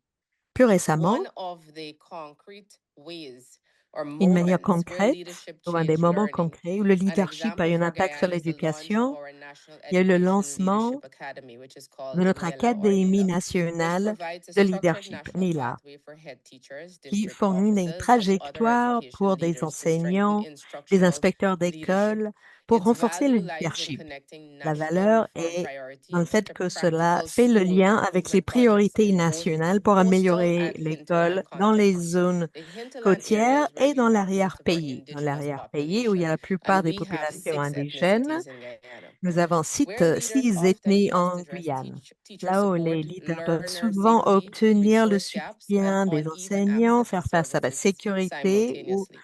B: Plus récemment,
E: one of the concrete ways or
B: une manière
E: moments where
B: concrète
E: leadership
B: ou un des
E: changed
B: moments
E: learning.
B: concrets où le
E: An
B: leadership a
E: example
B: eu un
E: for
B: impact sur
E: Guyana is the launch of
B: l'éducation,
E: our National
B: il y a eu le
E: Education
B: lancement
E: Leadership Academy, which is
B: de
E: called
B: notre
E: NILA or
B: Académie
E: NILA, which
B: nationale
E: provides a
B: de
E: structured
B: leadership,
E: national
B: NILA,
E: pathway for head teachers,
B: qui
E: district
B: fournit des
E: officers, and other
B: trajectoires
E: education
B: pour des
E: leaders to strengthen
B: enseignants, des
E: instructional
B: inspecteurs
E: leadership.
B: d'école, pour
E: Its
B: renforcer le
E: value lies in
B: leadership.
E: connecting
B: La
E: national
B: valeur
E: reform
B: est dans le
E: priorities
B: fait
E: to
B: que cela
E: practical
B: fait le
E: school
B: lien avec les
E: improvement projects
B: priorités
E: in both
B: nationales pour
E: coastal
B: améliorer
E: and
B: l'école
E: hinterland
B: dans les
E: contexts.
B: zones
E: The hinterland area
B: côtières
E: is where
B: et
E: we
B: dans
E: have most of our
B: l'arrière-pays. Dans
E: indigenous
B: l'arrière-pays, où il y a
E: population,
B: la plupart
E: and
B: des
E: we have
B: populations
E: 6
B: indigènes,
E: ethnicities in Guyana,
B: nous avons
E: where leaders
B: six
E: often
B: ethnies en
E: cross-address
B: Guyane.
E: teacher
B: Là où les
E: support,
B: leaders doivent
E: learner
B: souvent
E: safety,
B: obtenir le
E: resource gaps, and
B: soutien des
E: uneven
B: enseignants,
E: access to
B: faire face à la
E: services
B: sécurité ou
E: simultaneously.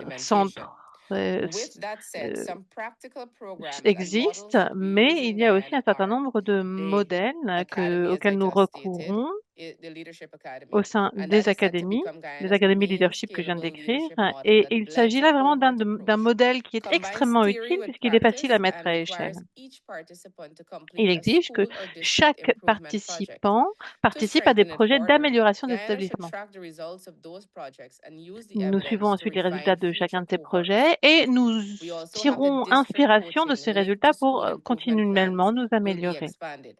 E: implementation. With that said, some practical programs and
A: existent,
E: models we
A: mais
E: use in
A: il y a aussi un
E: Guyana
A: certain
E: are
A: nombre de
E: the
A: modèles
E: Academy, as I
A: auxquels nous
E: just stated,
A: recourons
E: the Leadership Academy,
A: au sein
E: and
A: des
E: that is set to
A: académies,
E: become
A: des
E: Guyana's
A: académies
E: main
A: leadership que je viens de
E: scalable
A: décrire.
E: leadership model
A: Et
E: that
A: il
E: blends
A: s'agit
E: a
A: là vraiment
E: cohort
A: d'un
E: approach,
A: modèle qui est
E: combines
A: extrêmement
E: theory
A: utile
E: with
A: puisqu'il est facile à
E: practice,
A: mettre
E: and
A: à échelle.
E: requires each participant to complete
A: Il
E: a
A: exige que
E: school or district
A: chaque
E: improvement project.
A: participant
E: To
A: participe à des
E: strengthen it
A: projets
E: further,
A: d'amélioration des
E: Guyana should
A: établissements.
E: track the results of those projects and use the
A: Nous suivons
E: evidence to
A: ensuite les résultats
E: refine
A: de chacun
E: future
A: de ces
E: cohorts.
A: projets et nous
E: We also have the
A: tirons
E: district
A: inspiration de
E: coaching
A: ces
E: linked
A: résultats
E: to
A: pour
E: school improvement
A: continuellement
E: plans
A: nous
E: will be
A: améliorer.
E: expanded.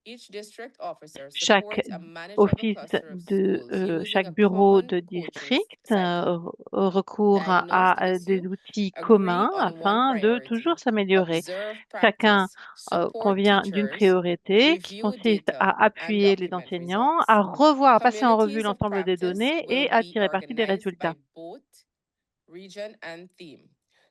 E: Each district officer
A: Chaque
E: supports a manageable
A: office
E: cluster of
A: de
E: schools using
A: chaque
E: a
A: bureau
E: common
A: de
E: coaching
A: district
E: cycle.
A: recourt
E: Diagnose the
A: à des
E: issue,
A: outils
E: agree
A: communs
E: on one
A: afin de
E: priority,
A: toujours s'améliorer.
E: observe
A: Chacun
E: practice, support
A: convient d'une
E: teachers,
A: priorité qui
E: review
A: consiste
E: data,
A: à
E: and
A: appuyer les
E: document
A: enseignants,
E: results.
A: à revoir, à passer en revue
E: Communities of
A: l'ensemble des
E: practice
A: données
E: will
A: et à
E: be
A: tirer parti des
E: organized
A: résultats.
E: by both region and theme,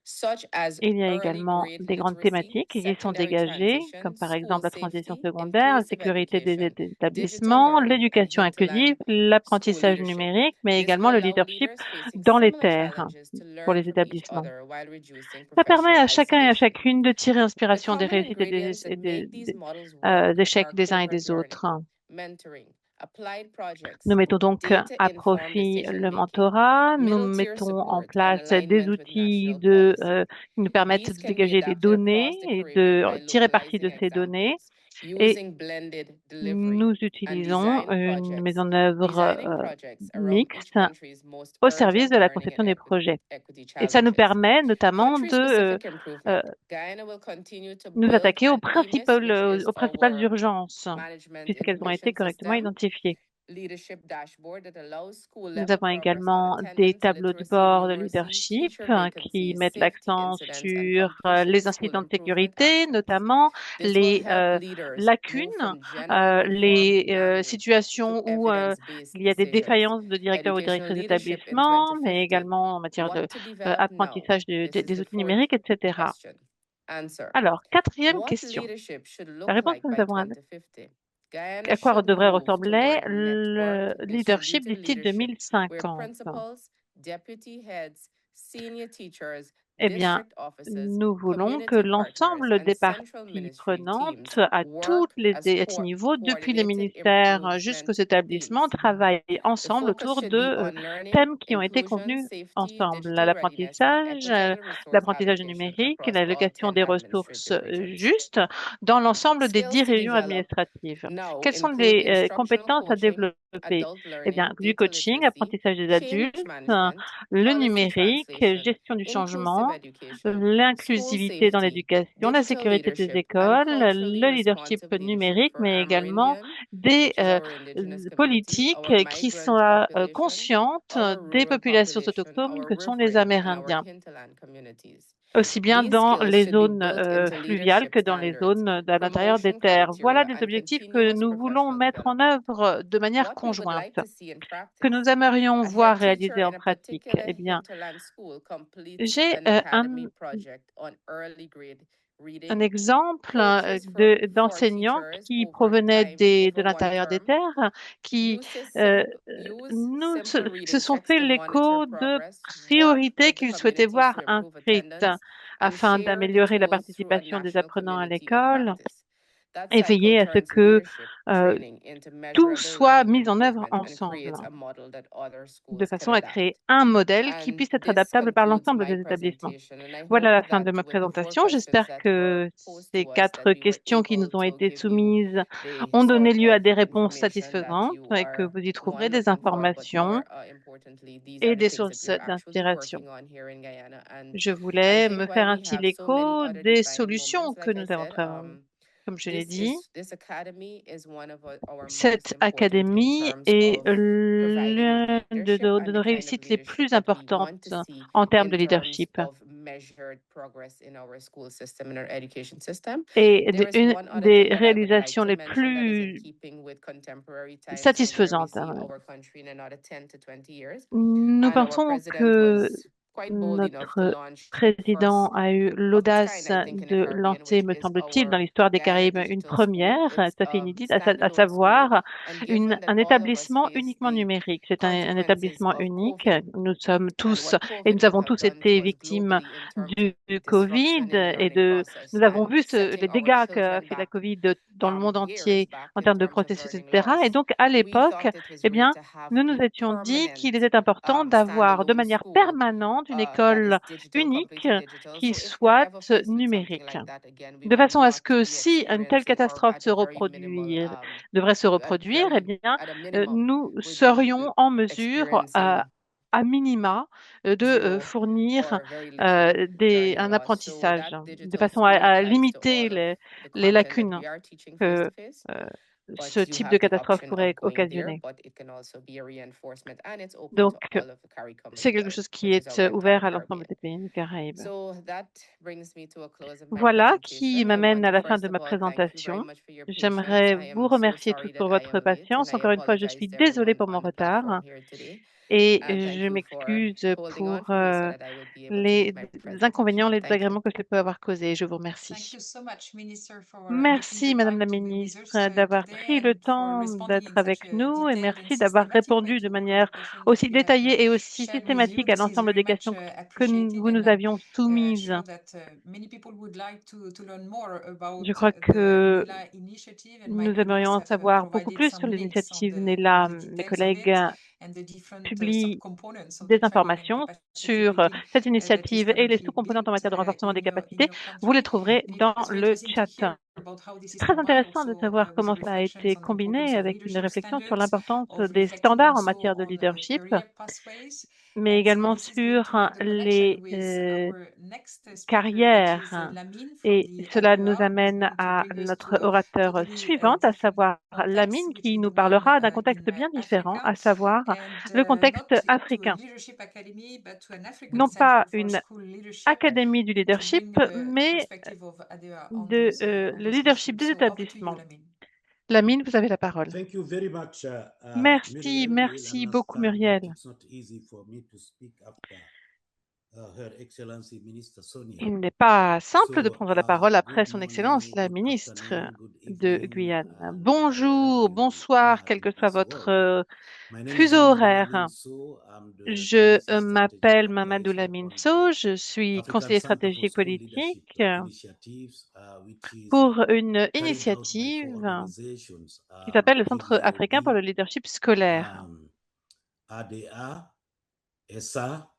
E: such as
A: Il y a
E: early
A: également
E: grade
A: des grandes
E: literacy,
A: thématiques qui sont
E: secondary
A: dégagées,
E: transition,
A: comme par
E: school
A: exemple la transition
E: safety,
A: secondaire, la
E: inclusive
A: sécurité des
E: education, digital
A: établissements,
E: learning, and
A: l'éducation
E: hinterland
A: inclusive,
E: school
A: l'apprentissage
E: leadership.
A: numérique, mais
E: This
A: également
E: will
A: le
E: allow
A: leadership
E: leaders facing
A: dans les
E: similar
A: terres
E: challenges to
A: pour
E: learn
A: les
E: from each
A: établissements.
E: other while reducing
A: Ça permet
E: professional
A: à chacun et à
E: isolation.
A: chacune de tirer
E: The
A: inspiration des
E: common
A: réussites et
E: ingredients that make these models work
A: échecs
E: are
A: des uns et
E: cohort
A: des autres.
E: learning, mentoring, applied projects,
A: Nous mettons donc à
E: data-informed
A: profit
E: decision
A: le
E: making,
A: mentorat, nous
E: middle-tier
A: mettons en
E: support, and
A: place des
E: alignment with
A: outils
E: national policy.
A: qui nous permettent
E: These
A: de
E: can be
A: dégager des
E: adapted
A: données
E: across the
A: et
E: curriculum
A: de
E: by
A: tirer parti de
E: localizing
A: ces données.
E: examples,
A: Et
E: using blended delivery,
A: nous
E: and
A: utilisons
E: design
A: une mise
E: projects,
A: en œuvre
E: designing projects around each
A: mixte
E: country's most
A: au service
E: urgent
A: de la
E: learning
A: conception
E: and
A: des projets.
E: equity
A: Et ça nous
E: challenges.
A: permet notamment de
E: Country-specific
A: euh,
E: improvement. Guyana will continue to
A: nous
E: build
A: attaquer
E: an EMIS, which is
A: aux principales
E: our
A: urgences,
E: management
A: puisqu'elles ont été
E: information
A: correctement
E: system,
A: identifiées.
E: leadership dashboard that allows school
A: Nous
E: level
A: avons
E: progress on
A: également des
E: attendance,
A: tableaux de
E: literacy,
A: bord de
E: numeracy,
A: leadership
E: teacher
A: qui
E: vacancies,
A: mettent
E: safety
A: l'accent
E: incidents, and
A: sur
E: completion
A: les
E: of school
A: incidents de
E: improvement
A: sécurité,
E: actions.
A: notamment
E: This will
A: les
E: help leaders
A: lacunes,
E: move from general
A: les
E: informed language to
A: situations où
E: evidence-based
A: il y a des
E: decisions.
A: défaillances de directeurs ou
E: Educational
A: directrices
E: leadership in
A: d'établissement, mais
E: 2050.
A: également en matière
E: What to develop now?
A: d'apprentissage
E: This is
A: des
E: the
A: outils
E: fourth
A: numériques, etc.
E: question. Answer.
A: Alors, quatrième
E: What
A: question.
E: leadership should
A: La
E: look
A: réponse
E: like
A: que nous
E: by
A: avons
E: 2050? Guyana
A: à quoi
E: should
A: devrait
E: move
A: ressembler
E: toward
A: le
E: networked
A: leadership
E: distributed
A: d'ici
E: leadership, where
A: 2050?
E: principals, deputy heads, senior teachers,
A: Eh bien,
E: district officers,
A: nous voulons que
E: community partners,
A: l'ensemble
E: and
A: des
E: central
A: parties
E: ministry
A: prenantes
E: teams
A: à tous
E: work
A: les
E: as
A: niveaux, depuis les
E: coordinated
A: ministères jusqu'aux
E: improvement
A: établissements,
E: teams.
A: travaillent
E: The
A: ensemble
E: focus
A: autour
E: should be
A: de
E: on learning,
A: thèmes qui ont été
E: inclusion,
A: convenus
E: safety,
A: ensemble.
E: digital readiness, and equitable resource
A: L'apprentissage
E: allocation
A: numérique,
E: across all
A: l'allocation
E: 10
A: des ressources
E: administrative regions.
A: justes dans l'ensemble des 10
E: Skills to
A: régions
E: develop
A: administratives.
E: now
A: Quelles sont
E: include
A: les
E: instructional
A: compétences à
E: coaching,
A: développer?
E: adult
A: Eh bien,
E: learning,
A: du
E: data
A: coaching,
E: literacy,
A: apprentissage des
E: change
A: adultes,
E: management,
A: le
E: policy
A: numérique,
E: translation,
A: gestion du
E: inclusive
A: changement,
E: education, school
A: l'inclusivité dans
E: safety,
A: l'éducation, la
E: digital
A: sécurité des
E: leadership, and
A: écoles,
E: culturally
A: le leadership
E: responsive leadership
A: numérique,
E: for
A: mais également
E: Amerindian,
A: des
E: which is our indigenous community,
A: politiques
E: our
A: qui
E: migrant
A: soient
E: population,
A: conscientes
E: our
A: des
E: rural
A: populations
E: population,
A: autochtones
E: our
A: que sont les
E: riverine, and our
A: Amérindiens,
E: hinterland communities.
A: aussi bien
E: These
A: dans
E: skills
A: les
E: should be
A: zones
E: built into
A: fluviales
E: leadership
A: que dans les
E: standards,
A: zones à l'intérieur des
E: promotion
A: terres. Voilà
E: criteria,
A: des
E: and
A: objectifs que
E: continuous
A: nous voulons
E: professional
A: mettre en
E: development.
A: œuvre de manière
E: What we would
A: conjointe,
E: like to see in
A: que nous
E: practice.
A: aimerions
E: A
A: voir
E: head teacher
A: réalisées en
E: in a
A: pratique.
E: particular
A: Eh bien,
E: hinterland school completes
A: j'ai
E: an academy project on early grade
A: un
E: reading,
A: exemple
E: coaches for
A: d'enseignants
E: teachers
A: qui
E: over
A: provenaient
E: time
A: de
E: over one
A: l'intérieur des
E: term,
A: terres, qui se
E: simple reading
A: sont
E: checks
A: fait
E: to monitor
A: l'écho de
E: progress, work
A: priorités
E: with the
A: qu'ils souhaitaient
E: communities
A: voir
E: to improve
A: inscrites
E: attendance, and
A: afin
E: share the
A: d'améliorer la
E: tools through a
A: participation des
E: national
A: apprenants à
E: community of
A: l'école
E: practice. That
A: et
E: cycle
A: veiller à ce
E: turns
A: que
E: leadership
A: euh,
E: training into
A: tout
E: measurable
A: soit
E: learning
A: mis en œuvre
E: improvement and
A: ensemble,
E: creates a model that other
A: de
E: schools can
A: façon à
E: adapt.
A: créer un modèle qui
E: And
A: puisse être
E: this
A: adaptable par
E: concludes
A: l'ensemble
E: my
A: des établissements.
E: presentation. And I
A: Voilà
E: hope
A: la fin
E: that
A: de ma
E: with the 4
A: présentation.
E: questions
A: J'espère
E: that were
A: que
E: posed
A: ces
E: to us,
A: 4
E: that we were
A: questions qui nous
E: able
A: ont
E: to
A: été
E: give you
A: soumises
E: the
A: ont donné
E: sort
A: lieu à
E: of
A: des réponses
E: information that
A: satisfaisantes
E: you
A: et que
E: are
A: vous y trouverez
E: one
A: des
E: looking for, but
A: informations
E: more importantly, these
A: et
E: are the
A: des
E: things that
A: sources
E: we're actually
A: d'inspiration.
E: working on here in Guyana. And
A: Je
E: I
A: voulais me
E: think why
A: faire
E: we
A: ainsi
E: have so many
A: l'écho
E: other
A: des
E: defining
A: solutions
E: moments,
A: que
E: like I
A: nous avons
E: said,
A: comme je l'ai dit.
E: this academy is one of our most
A: Cette
E: important in
A: académie
E: terms
A: est
E: of providing
A: l'une
E: leadership
A: de
E: and the
A: nos
E: kind of
A: réussites les
E: leadership
A: plus
E: that we want
A: importantes
E: to see
A: en termes de
E: in terms
A: leadership
E: of measured progress in our school system, in our education system.
A: et
E: There is
A: une
E: one other
A: des
E: thing that I would like
A: réalisations
E: to
A: les
E: mention that is in
A: plus
E: keeping with contemporary times and where we
A: satisfaisantes.
E: see our country in another 10 to 20 years.
A: Nous
E: And our
A: pensons
E: president
A: que
E: was quite bold enough to
A: Notre
E: launch
A: président
E: first
A: a eu
E: of its
A: l'audace
E: kind, I think, in the
A: de
E: Caribbean,
A: lancer,
E: which
A: me
E: is
A: semble-t-il, dans
E: our
A: l'histoire des
E: Guyana
A: Caraïbes, une
E: Digital School.
A: première,
E: It's
A: tout à fait
E: a
A: inédite, à
E: standalone school,
A: savoir
E: and given that
A: un
E: all of us
A: établissement
E: face
A: uniquement
E: the
A: numérique. C'est un
E: consequences
A: établissement
E: of
A: unique.
E: COVID
A: Nous sommes
E: and
A: tous,
E: what
A: et
E: COVID
A: nous
E: would
A: avons
E: have
A: tous
E: done to
A: été
E: us
A: victimes
E: globally in terms of
A: du Covid
E: disruption in the
A: et
E: learning process
A: nous avons
E: and
A: vu les
E: setting our
A: dégâts qu'a
E: children
A: fait la
E: back
A: Covid dans le monde
E: years
A: entier
E: back
A: en
E: in
A: termes de
E: terms of
A: processus,
E: learning
A: etc. Et
E: loss.
A: donc, à
E: We
A: l'époque,
E: thought it was
A: eh
E: great
A: bien,
E: to have
A: nous nous
E: a
A: étions dit qu'il
E: permanent
A: était important d'avoir de
E: standalone
A: manière
E: school
A: permanente une
E: that is
A: école
E: digital,
A: unique
E: completely digital.
A: qui
E: So if we're
A: soit
E: ever faced with something
A: numérique,
E: like that again, we
A: de
E: would
A: façon à
E: not
A: ce que
E: be
A: si une telle
E: experiencing or
A: catastrophe
E: at a very minimal,
A: devrait se
E: at
A: reproduire, eh bien,
E: at a minimum,
A: nous
E: would be
A: serions en mesure,
E: experiencing
A: à minima, de
E: zero
A: fournir
E: or very little learning
A: un
E: loss. So
A: apprentissage,
E: that
A: de
E: digital
A: façon
E: school
A: à
E: applies to
A: limiter
E: all of the
A: les
E: content that
A: lacunes
E: we are teaching face to
A: que
E: face,
A: ce
E: but you
A: type de
E: have the
A: catastrophe
E: option
A: pourrait
E: of going there,
A: occasionner.
E: but it can also be a reinforcement, and it's open
A: Donc,
E: to all of the CARICOM as
A: c'est quelque
E: well,
A: chose qui
E: which is
A: est
E: our entire
A: ouvert à l'ensemble
E: Caribbean.
A: des pays du Caraïbes.
E: So that brings me to a close of my
A: Voilà qui
E: presentation. I
A: m'amène
E: want
A: à
E: to
A: la fin
E: first
A: de
E: of
A: ma
E: all thank you very
A: présentation.
E: much for your patience.
A: J'aimerais
E: I
A: vous
E: am so
A: remercier tous
E: sorry
A: pour
E: that I
A: votre
E: am late, and
A: patience.
E: I
A: Encore une fois, je
E: apologize
A: suis
E: to
A: désolée
E: everyone
A: pour mon
E: on the
A: retard
E: platform here today.
A: et
E: And thank
A: je
E: you for
A: m'excuse
E: holding on
A: pour
E: for me so that I would be able to
A: les
E: give my
A: inconvénients,
E: presentation.
A: les
E: Thank you.
A: désagréments que je peux avoir causés. Je vous
D: Thank
A: remercie.
D: you so much, Minister, for making
A: Merci,
D: the
A: Madame
D: time
A: la
D: to be with us
A: ministre, d'avoir
D: today
A: pris le
D: and for
A: temps
D: responding
A: d'être
D: in such
A: avec
D: a
A: nous et
D: detailed and
A: merci d'avoir
D: systematic way
A: répondu de
D: to all the
A: manière
D: questions that
A: aussi
D: we have
A: détaillée et aussi
D: shared with you.
A: systématique à
D: This is
A: l'ensemble
D: very
A: des
D: much
A: questions que
D: appreciated,
A: vous nous
D: and
A: avions soumises.
D: sure that many people would like to learn more about
A: Je crois
D: the
A: que
D: NILA initiative, and my
A: nous aimerions
D: colleagues
A: en
D: have
A: savoir beaucoup
D: provided
A: plus sur
D: some links on
A: l'initiative
D: on
A: NELA.
D: the
A: Mes
D: details of
A: collègues
D: it and the different
A: publient
D: subcomponents of
A: des
D: the training and
A: informations
D: capacity
A: sur
D: building
A: cette
D: that is
A: initiative et les
D: currently
A: sous-composantes en
D: built
A: matière de renforcement des
D: in
A: capacités.
D: your
A: Vous les
D: country.
A: trouverez
D: And it
A: dans
D: was very
A: le
D: interesting to
A: chat.
D: hear about how this
A: C'est
D: is
A: très
D: combined
A: intéressant de
D: also
A: savoir
D: with the
A: comment cela a
D: reflections
A: été
D: on the importance
A: combiné
D: of
A: avec une
D: leadership
A: réflexion sur
D: standards,
A: l'importance
D: of
A: des
D: reflecting
A: standards en
D: also
A: matière de
D: on
A: leadership,
D: career pathways.
A: mais
D: And so
A: également
D: this is going to
A: sur
D: make the connection
A: les
D: with our next speaker, that is
A: carrières.
D: Lamine from
A: Et
D: the
A: cela nous
D: ADEA, who's
A: amène
D: going to
A: à
D: bring us to
A: notre
D: a
A: orateur
D: totally
A: suivante, à
D: different
A: savoir
D: context,
A: Lamine,
D: which
A: qui
D: is the
A: nous
D: one
A: parlera d'un
D: in
A: contexte bien différent,
D: Africa,
A: à savoir
D: and
A: le contexte
D: not to a
A: africain.
D: leadership academy, but to an African
A: Non pas
D: Center for
A: une
D: School Leadership,
A: académie du
D: to
A: leadership,
D: bring the
A: mais
D: perspective of ADEA
A: de
D: on
A: le
D: those
A: leadership
D: issues.
A: des
D: So over to you,
A: établissements.
D: Lamine.
A: Lamine, vous avez la parole.
F: Thank you very much,
A: Merci,
F: Muriel. We'll
A: merci beaucoup,
F: understand that
A: Muriel.
F: it's not easy for me to speak after Her Excellency Minister Sonia.
A: Il n'est pas simple de
F: So,
A: prendre la parole après
F: good
A: Son Excellence,
F: morning,
A: la
F: good
A: ministre
F: afternoon, good
A: de
F: evening,
A: Guyane.
F: and
A: Bonjour,
F: wherever you
A: bonsoir,
F: are
A: quel que
F: in
A: soit
F: this
A: votre
F: world. My name is
A: fuseau
F: Mamadou
A: horaire.
F: Lamine Sow. I'm the
A: Je
F: Policy Strategic
A: m'appelle Mamadou
F: Advisor
A: Lamine
F: on
A: Sow,
F: the
A: je suis
F: African
A: conseiller
F: Center for
A: stratégique
F: School Leadership
A: politique
F: Initiatives, which is
A: pour une
F: carried out by four
A: initiative
F: organizations,
A: qui s'appelle le Centre africain pour
F: PVOD,
A: le leadership scolaire.
F: ADA, ESA,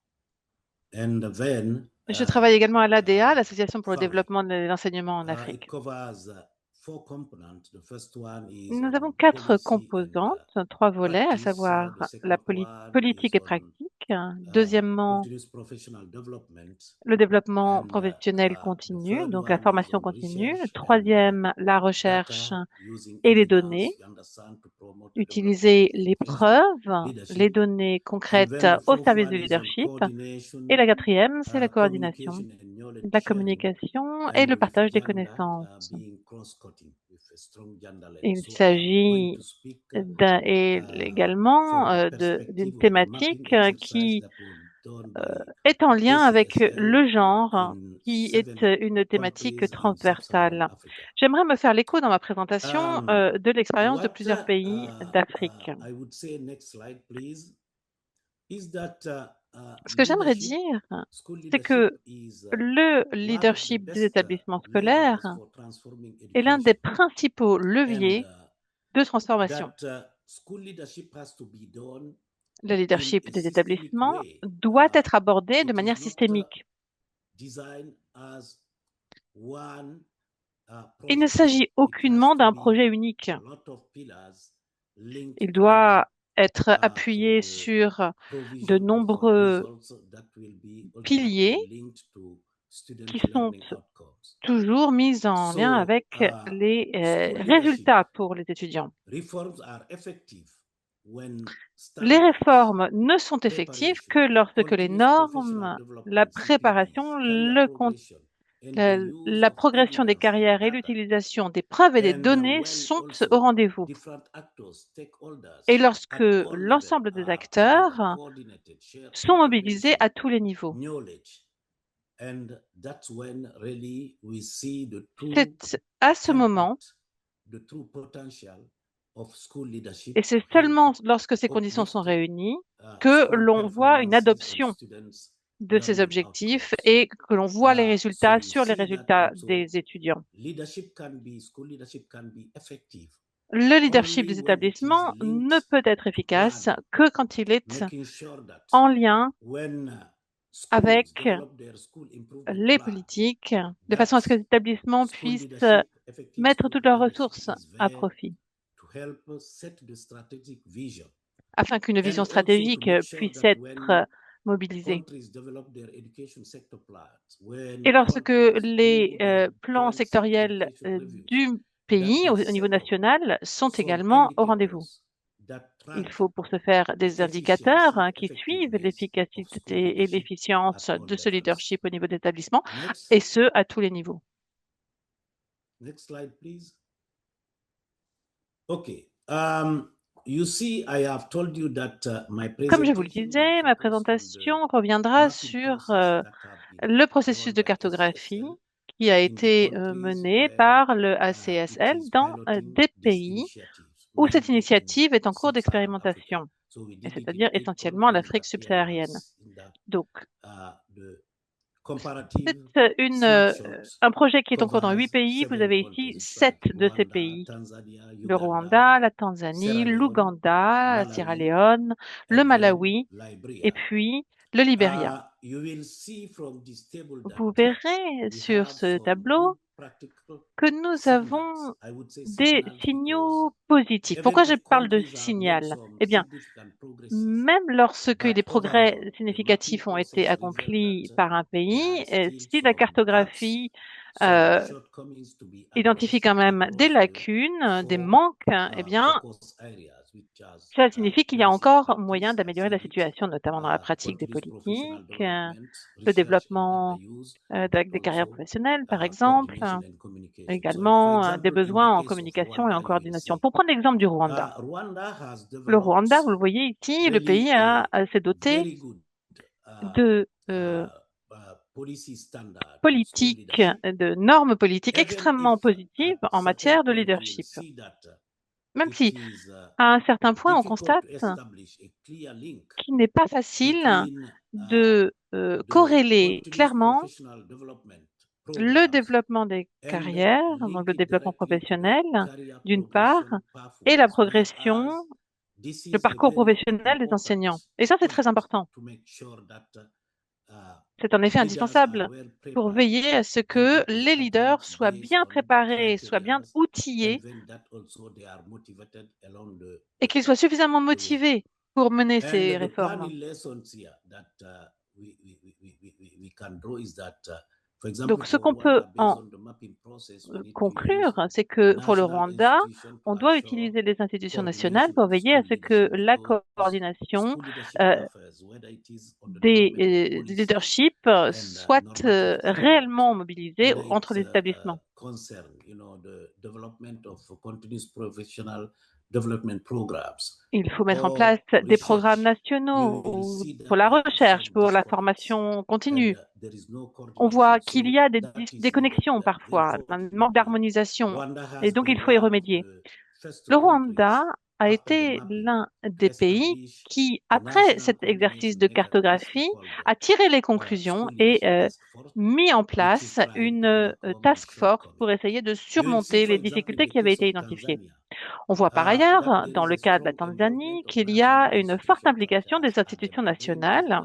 F: and then
A: Je travaille également à l'ADA, l'Association pour le
F: FAWE.
A: développement de l'enseignement en
F: It
A: Afrique.
F: covers four components. The first one is
A: Nous avons
F: on
A: 4
F: policy and
A: composantes, 3 volets, à
F: practice.
A: savoir
F: The
A: la
F: second one
A: politique
F: is
A: et
F: on
A: pratique. Deuxièmement,
F: continuous professional development.
A: le développement
F: And
A: professionnel
F: the
A: continu,
F: third
A: donc la
F: one is
A: formation
F: on
A: continue.
F: research and
A: Troisième, la recherche
F: data using
A: et les
F: evidence,
A: données.
F: you understand, to promote the
A: Utiliser
F: development of
A: les
F: inclusive
A: preuves, les
F: leadership.
A: données
F: And
A: concrètes
F: then the
A: au
F: fourth
A: service
F: one
A: du
F: is on
A: leadership. Et
F: coordination,
A: la quatrième, c'est la coordination,
F: communication and knowledge
A: la
F: sharing,
A: communication et
F: and
A: le
F: with
A: partage des
F: gender
A: connaissances.
F: being cross-cutting with a strong gender lens.
A: Il
F: So I'm going
A: s'agit
F: to speak
A: également
F: from the
A: d'une
F: perspective of the
A: thématique
F: mapping exercise
A: qui
F: that was done by
A: est en lien avec
F: KCSL
A: le genre,
F: in
A: qui est
F: 7
A: une thématique
F: countries in sub-Saharan
A: transversale.
F: Africa.
A: J'aimerais me faire l'écho dans ma présentation de l'expérience de
F: What
A: plusieurs pays d'Afrique.
F: I would say, next slide, please, is that
A: Ce que j'aimerais
F: leadership,
A: dire,
F: school
A: c'est que
F: leadership is
A: le
F: one of the
A: leadership des
F: best
A: établissements
F: levers
A: scolaires
F: for transforming
A: est l'un des
F: education,
A: principaux
F: and
A: leviers de transformation.
F: that school leadership has to be done
A: Le
F: in
A: leadership
F: a
A: des
F: systemic
A: établissements
F: way.
A: doit être abordé de
F: It is
A: manière
F: not
A: systémique.
F: designed as one
A: Il ne
F: project.
A: s'agit
F: It has
A: aucunement
F: to
A: d'un
F: be
A: projet unique.
F: a lot of pillars linked
A: Il
F: together
A: doit être
F: for
A: appuyé
F: the
A: sur de
F: provision of
A: nombreux
F: results that will be
A: piliers
F: ultimately linked to student
A: qui sont
F: learning outcomes.
A: toujours mis en lien
F: So,
A: avec les
F: school leadership
A: résultats pour les étudiants.
F: reforms are effective when
A: Les
F: standards,
A: réformes ne sont effectives
F: preparation,
A: que lorsque les
F: continuous professional
A: normes, la
F: development, CPDs,
A: préparation,
F: career
A: le
F: progression,
A: La progression des carrières et l'utilisation des preuves et des données sont au rendez-vous. Et lorsque l'ensemble des acteurs sont mobilisés à tous les niveaux. C'est à ce moment, et c'est seulement lorsque ces conditions sont réunies, que l'on voit une adoption de ces objectifs et que l'on voit les résultats sur les résultats des étudiants. Le leadership des établissements ne peut être efficace que quand il est en lien avec les politiques, de façon à ce que les établissements puissent mettre toutes leurs ressources à profit, afin qu'une vision stratégique puisse être mobilisée. Et lorsque les plans sectoriels du pays au niveau national sont également au rendez-vous. Il faut pour ce faire des indicateurs qui suivent l'efficacité et l'efficience de ce leadership au niveau d'établissement, et ce, à tous les niveaux.
F: Next slide, please. Okay. You see, I have told you that
A: Comme je vous le disais, ma présentation reviendra sur le processus de cartographie qui a été mené par le ACSL dans des pays où cette initiative est en cours d'expérimentation, c'est-à-dire essentiellement l'Afrique subsaharienne. Donc, c'est un projet qui est en cours dans 8 pays. Vous avez ici 7 de ces pays. Le Rwanda, la Tanzanie, l'Ouganda, la Sierra Leone, le Malawi et puis le Libéria. Vous verrez sur ce tableau que nous avons des signaux positifs. Pourquoi je parle de signal? Eh bien, même lorsque des progrès significatifs ont été accomplis par un pays, si la cartographie identifie quand même des lacunes, des manques, eh bien, cela signifie qu'il y a encore moyen d'améliorer la situation, notamment dans la pratique des politiques, le développement des carrières professionnelles, par exemple, également des besoins en communication et en coordination. Pour prendre l'exemple du Rwanda. Le Rwanda, vous le voyez ici, le pays s'est doté de politiques, de normes politiques extrêmement positives en matière de leadership. Même si, à un certain point, on constate qu'il n'est pas facile de corréler clairement le développement des carrières, donc le développement professionnel, d'une part, et la progression, le parcours professionnel des enseignants. Et ça, c'est très important. C'est en effet indispensable pour veiller à ce que les leaders soient bien préparés, soient bien outillés et qu'ils soient suffisamment motivés pour mener ces réformes. Donc, ce qu'on peut en conclure, c'est que pour le Rwanda, on doit utiliser les institutions nationales pour veiller à ce que la coordination des leaderships soit réellement mobilisée entre les établissements. Il faut mettre en place des programmes nationaux pour la recherche, pour la formation continue. On voit qu'il y a des connexions parfois, un manque d'harmonisation, et donc il faut y remédier. Le Rwanda a été l'un des pays qui, après cet exercice de cartographie, a tiré les conclusions et mis en place une task force pour essayer de surmonter les difficultés qui avaient été identifiées. On voit par ailleurs, dans le cas de la Tanzanie, qu'il y a une forte implication des institutions nationales.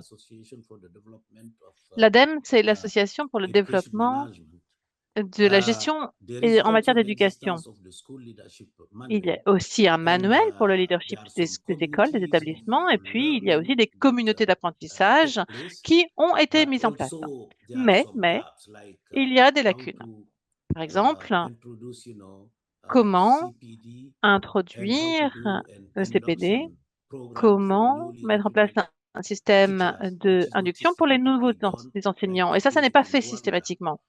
A: L'ADEME, c'est l'Association pour le développement de la gestion en matière d'éducation. Il y a aussi un manuel pour le leadership des écoles, des établissements, et puis il y a aussi des communautés d'apprentissage qui ont été mises en place. Mais il y a des lacunes. Par exemple, comment introduire le CPD, comment mettre en place un système d'induction pour les nouveaux enseignants. Et ça n'est pas fait systématiquement.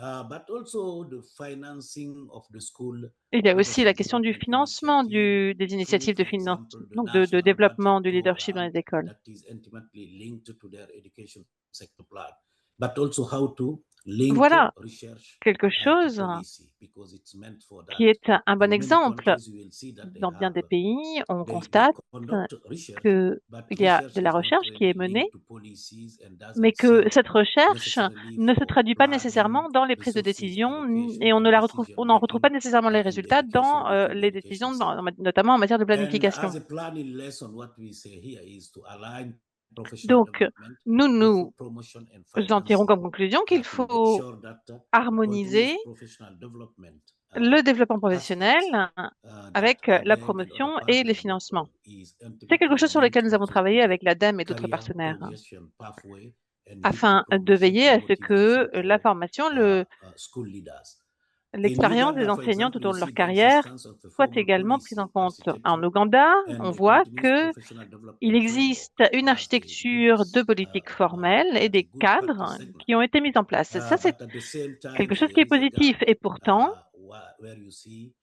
F: But also the financing of the school
A: Il y a aussi la
F: leadership
A: question du
F: development
A: financement
F: initiative
A: des
F: through,
A: initiatives de
F: for
A: finance,
F: example, the
A: donc de
F: national
A: développement
F: budget
A: du leadership dans
F: program
A: les écoles.
F: that is intimately linked to their education sector plan, but also how to link
A: Voilà
F: research
A: quelque
F: to
A: chose
F: policy because it's meant for
A: qui
F: that.
A: est un bon
F: In many
A: exemple.
F: countries, you will see that they
A: Dans bien
F: have
A: des pays, on
F: they
A: constate
F: conduct research,
A: qu'il
F: but
A: y a
F: research
A: de la
F: is not
A: recherche qui est
F: really
A: menée,
F: linked to policies and
A: mais
F: doesn't
A: que
F: serve
A: cette recherche
F: necessarily
A: ne se
F: for
A: traduit pas
F: planning,
A: nécessairement dans les prises de
F: resources
A: décision
F: allocation,
A: et
F: and
A: on
F: decision
A: n'en retrouve pas
F: making
A: nécessairement les
F: in the
A: résultats dans
F: within the
A: les
F: education
A: décisions,
F: sector.
A: notamment en matière de
F: And
A: planification.
F: as a planning lesson, what we say here is to align professional
A: Donc,
F: development
A: nous
F: with promotion and
A: en tirons
F: financing
A: comme conclusion qu'il
F: to make
A: faut
F: sure that
A: harmoniser
F: continuous professional development
A: le développement professionnel
F: aspects that
A: avec la
F: ADEME and
A: promotion
F: other
A: et les
F: partners work
A: financements.
F: on is
A: C'est quelque
F: intimately
A: chose sur
F: linked
A: lequel nous avons
F: also to
A: travaillé
F: the
A: avec l'ADEME et d'autres
F: career
A: partenaires
F: progression pathway and lead to
A: afin de
F: promotion
A: veiller
F: and
A: à ce que
F: motivation
A: la
F: for
A: formation,
F: school leaders. In
A: l'expérience des
F: Uganda, for
A: enseignants
F: example,
A: tout au
F: you
A: long de leur
F: see the
A: carrière
F: existence of a
A: soit
F: formal
A: également prise en
F: policy
A: compte. En
F: architecture
A: Ouganda,
F: and
A: on
F: a
A: voit
F: continuous
A: que
F: professional
A: il
F: development framework
A: existe une
F: as a good
A: architecture de politique formelle et
F: as a
A: des
F: good practice
A: cadres
F: segment.
A: qui ont été mis en place. Ça, c'est
F: But at the same time,
A: quelque chose
F: there
A: qui est
F: is a
A: positif.
F: gap
A: Et pourtant,
F: where you see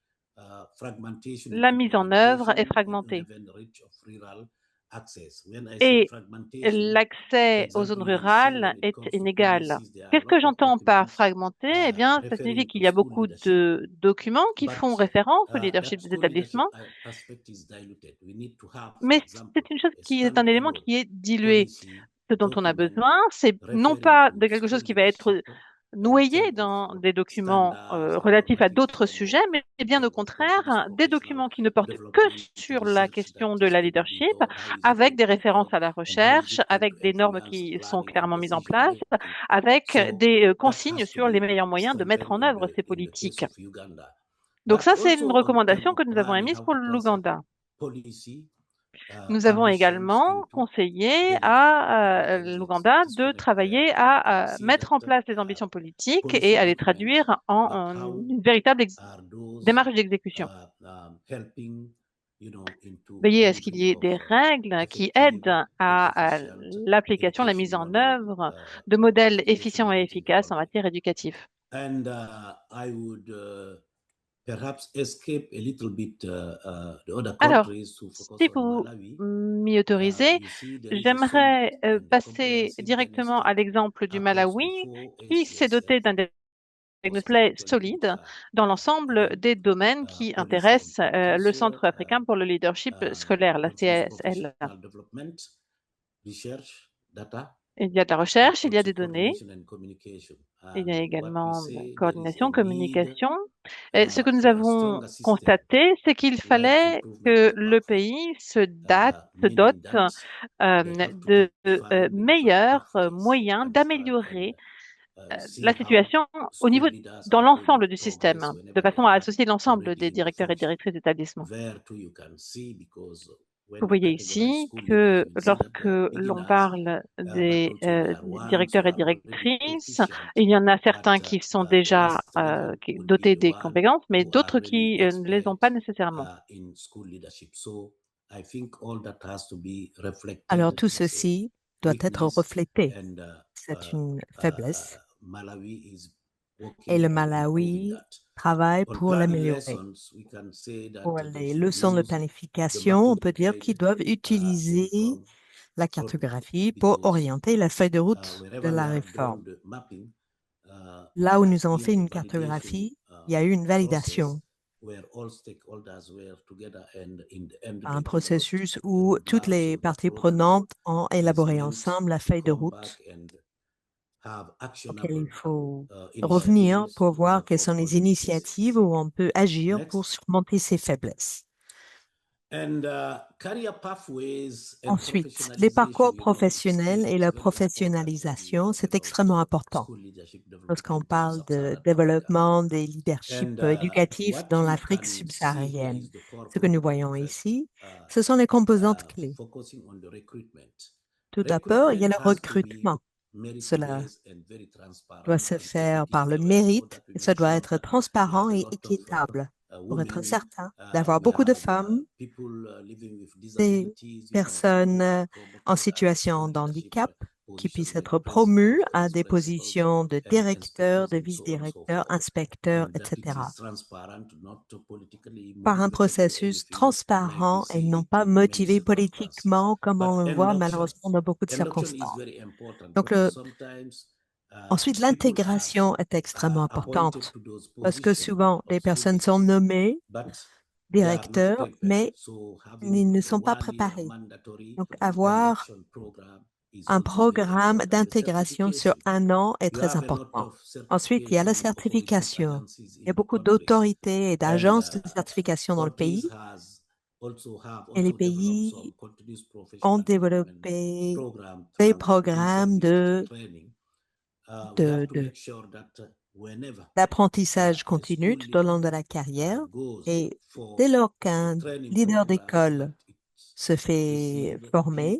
F: fragmentation in
A: la mise en œuvre est
F: implementation and
A: fragmentée.
F: uneven reach of rural access. When I say
A: Et
F: fragmentation, for
A: l'accès aux zones
F: example, you will see when
A: rurales
F: it
A: est
F: comes to
A: inégal.
F: policies, there are a
A: Qu'est-ce que
F: lot of
A: j'entends par
F: documents
A: fragmenté? Eh bien, ça signifie
F: referring
A: qu'il
F: to
A: y a
F: school
A: beaucoup
F: leadership,
A: de documents qui
F: but
A: font référence au
F: that
A: leadership des
F: school leadership
A: établissements,
F: aspect is diluted. We need to have, for
A: mais
F: example,
A: c'est une chose
F: a
A: qui est un élément
F: standalone
A: qui est dilué.
F: policy
A: Ce dont on a
F: document
A: besoin, c'est non
F: referring
A: pas
F: to
A: de quelque chose
F: school
A: qui va être
F: leadership in
A: noyé
F: terms of
A: dans des documents
F: standards and
A: relatifs à
F: normative
A: d'autres sujets,
F: framework,
A: mais
F: in
A: bien au
F: terms of continuous
A: contraire, des
F: professional
A: documents qui ne portent que
F: development
A: sur la
F: research that
A: question de
F: is
A: la
F: to be
A: leadership,
F: done, how is it
A: avec
F: going
A: des
F: to be
A: références
F: done,
A: à la
F: and how is
A: recherche,
F: it going
A: avec
F: to
A: des normes
F: influence
A: qui sont
F: planning and
A: clairement mises en
F: decision
A: place,
F: making.
A: avec
F: So
A: des
F: that
A: consignes
F: has to
A: sur les
F: be
A: meilleurs moyens de mettre
F: strengthened
A: en œuvre ces
F: in the case
A: politiques.
F: of Uganda.
A: Donc
F: But
A: ça, c'est une
F: also in terms
A: recommandation
F: of
A: que nous avons
F: planning,
A: émise
F: how
A: pour
F: to concept
A: l'Ouganda.
F: policy
A: Nous avons
F: ambitions
A: également
F: into
A: conseillé
F: benefit,
A: à
F: because there is
A: l'Ouganda
F: a
A: de
F: disconnect there.
A: travailler
F: We
A: à
F: see
A: mettre en
F: that
A: place les ambitions politiques et
F: policy
A: à les
F: documents,
A: traduire
F: but
A: en
F: how
A: une véritable
F: are those
A: démarche d'exécution.
F: helping, into
A: Veiller à ce qu'il
F: delivery
A: y ait
F: of
A: des règles qui
F: effective
A: aident
F: and
A: à
F: efficient
A: l'application, la mise
F: education
A: en
F: model,
A: œuvre de modèles
F: education
A: efficients et
F: management
A: efficaces en
F: model.
A: matière éducative.
F: And I would perhaps escape a little bit the other
A: Alors,
F: countries to focus
A: si
F: on
A: vous
F: Malawi.
A: m'y autorisez,
F: You see there is a solid
A: j'aimerais
F: and
A: passer
F: comprehensive
A: directement à
F: diagnostic
A: l'exemple du
F: across the
A: Malawi,
F: 4
A: qui s'est
F: areas
A: doté d'un diagnostic solide dans l'ensemble des domaines qui
F: policy and
A: intéressent le
F: practice,
A: Centre africain pour le leadership scolaire, la
F: continuous
A: CASL.
F: professional development, research, data,
A: Il y a de la
F: but
A: recherche, il y a
F: also
A: des données,
F: coordination and communication.
A: il y a
F: And what we
A: également de la
F: say, there is a
A: coordination,
F: need
A: communication. Et ce que nous
F: for a
A: avons
F: stronger system
A: constaté, c'est qu'il
F: to help
A: fallait
F: improvement
A: que
F: of
A: le
F: pathway,
A: pays se dote
F: meaning that they have to
A: de
F: define the different
A: meilleurs
F: pathways
A: moyens
F: and
A: d'améliorer
F: see
A: la
F: how
A: situation au
F: school
A: niveau
F: leaders
A: dans
F: are doing
A: l'ensemble du système,
F: progress
A: de
F: whenever they
A: façon à
F: are
A: associer l'ensemble
F: already
A: des
F: in the
A: directeurs et
F: function.
A: directrices d'établissement.
F: There too you can see, because when
A: Vous
F: we
A: voyez
F: categorize
A: ici
F: school leaders,
A: que
F: you will see that
A: lorsque
F: they are
A: l'on
F: beginners,
A: parle
F: but
A: des
F: also they are ones
A: directeurs
F: who
A: et
F: are already
A: directrices,
F: proficient
A: il y en a
F: at
A: certains qui sont
F: the
A: déjà
F: last level would be
A: dotés
F: the
A: des
F: one
A: compétences, mais
F: who are
A: d'autres
F: really
A: qui ne les ont pas
F: expert
A: nécessairement.
F: in school leadership. So I think all that has to be
B: Alors,
F: reflected
B: tout
F: as a
B: ceci doit être
F: weakness,
B: reflété.
F: and
B: C'est une faiblesse
F: Malawi is
B: et
F: working
B: le
F: on improving
B: Malawi
F: that.
B: travaille
F: On
B: pour
F: planning
B: l'améliorer.
F: lessons, we can say that
B: Pour
F: they
B: les
F: should
B: leçons de
F: use the
B: planification, on
F: mapping
B: peut dire qu'ils
F: guide
B: doivent
F: to
B: utiliser
F: inform
B: la
F: for
B: cartographie pour
F: because
B: orienter la feuille de route de
F: wherever we
B: la
F: have drawn
B: réforme.
F: the mapping,
B: Là où
F: there
B: nous
F: has
B: avons
F: been
B: fait
F: a
B: une
F: validation
B: cartographie, il y a eu une
F: process
B: validation,
F: where all stakeholders were together, and in the end
B: un
F: they developed
B: processus
F: the
B: où toutes
F: roadmap.
B: les
F: So that
B: parties
F: roadmap
B: prenantes ont
F: is
B: élaboré
F: meant
B: ensemble la
F: to
B: feuille de
F: come
B: route
F: back and have
B: auquel il
F: actionable
B: faut revenir
F: initiatives
B: pour
F: to
B: voir quelles sont
F: overcome all
B: les
F: the weaknesses.
B: initiatives où on peut agir pour
F: Next.
B: surmonter ces faiblesses.
F: And career pathways and
B: Ensuite, les parcours
F: professionalization,
B: professionnels et la
F: it's very important when we
B: professionnalisation, c'est
F: talk about
B: extrêmement important
F: school leadership
B: lorsqu'on
F: development in
B: parle de
F: sub-Saharan Africa.
B: développement des leaderships
F: And
B: éducatifs
F: what
B: dans
F: you
B: l'Afrique
F: can see here
B: subsaharienne.
F: is the core
B: Ce que nous
F: component.
B: voyons
F: First,
B: ici, ce sont les composantes clés.
F: focusing on the recruitment.
B: Tout d'abord, il y a
F: Recruitment
B: le
F: has to be
B: recrutement. Cela
F: meritorious and very transparent
B: doit se
F: and
B: faire par le
F: equitable so
B: mérite
F: that we
B: et ça
F: make
B: doit
F: sure
B: être
F: that we
B: transparent
F: have a
B: et
F: lot of
B: équitable pour être
F: women,
B: certain d'avoir
F: we
B: beaucoup de
F: have
B: femmes,
F: people living with
B: des
F: disabilities,
B: personnes en
F: promoted at
B: situation de
F: school leadership
B: handicap qui puissent être promus à des positions de directeur, de vice-directeur, inspecteur, etc., par un processus transparent et non pas motivé politiquement, comme on le voit malheureusement dans beaucoup de circonstances. Donc, ensuite, l'intégration est extrêmement importante parce que souvent, des personnes sont nommées directeurs, mais ils ne sont pas préparés. Donc, avoir un programme d'intégration sur un an est très important. Ensuite, il y a la certification. Il y a beaucoup d'autorités et d'agences de certification dans le pays. Et les pays ont développé des programmes d'apprentissage continu tout au long de la carrière. Et dès lors qu'un leader d'école se fait former,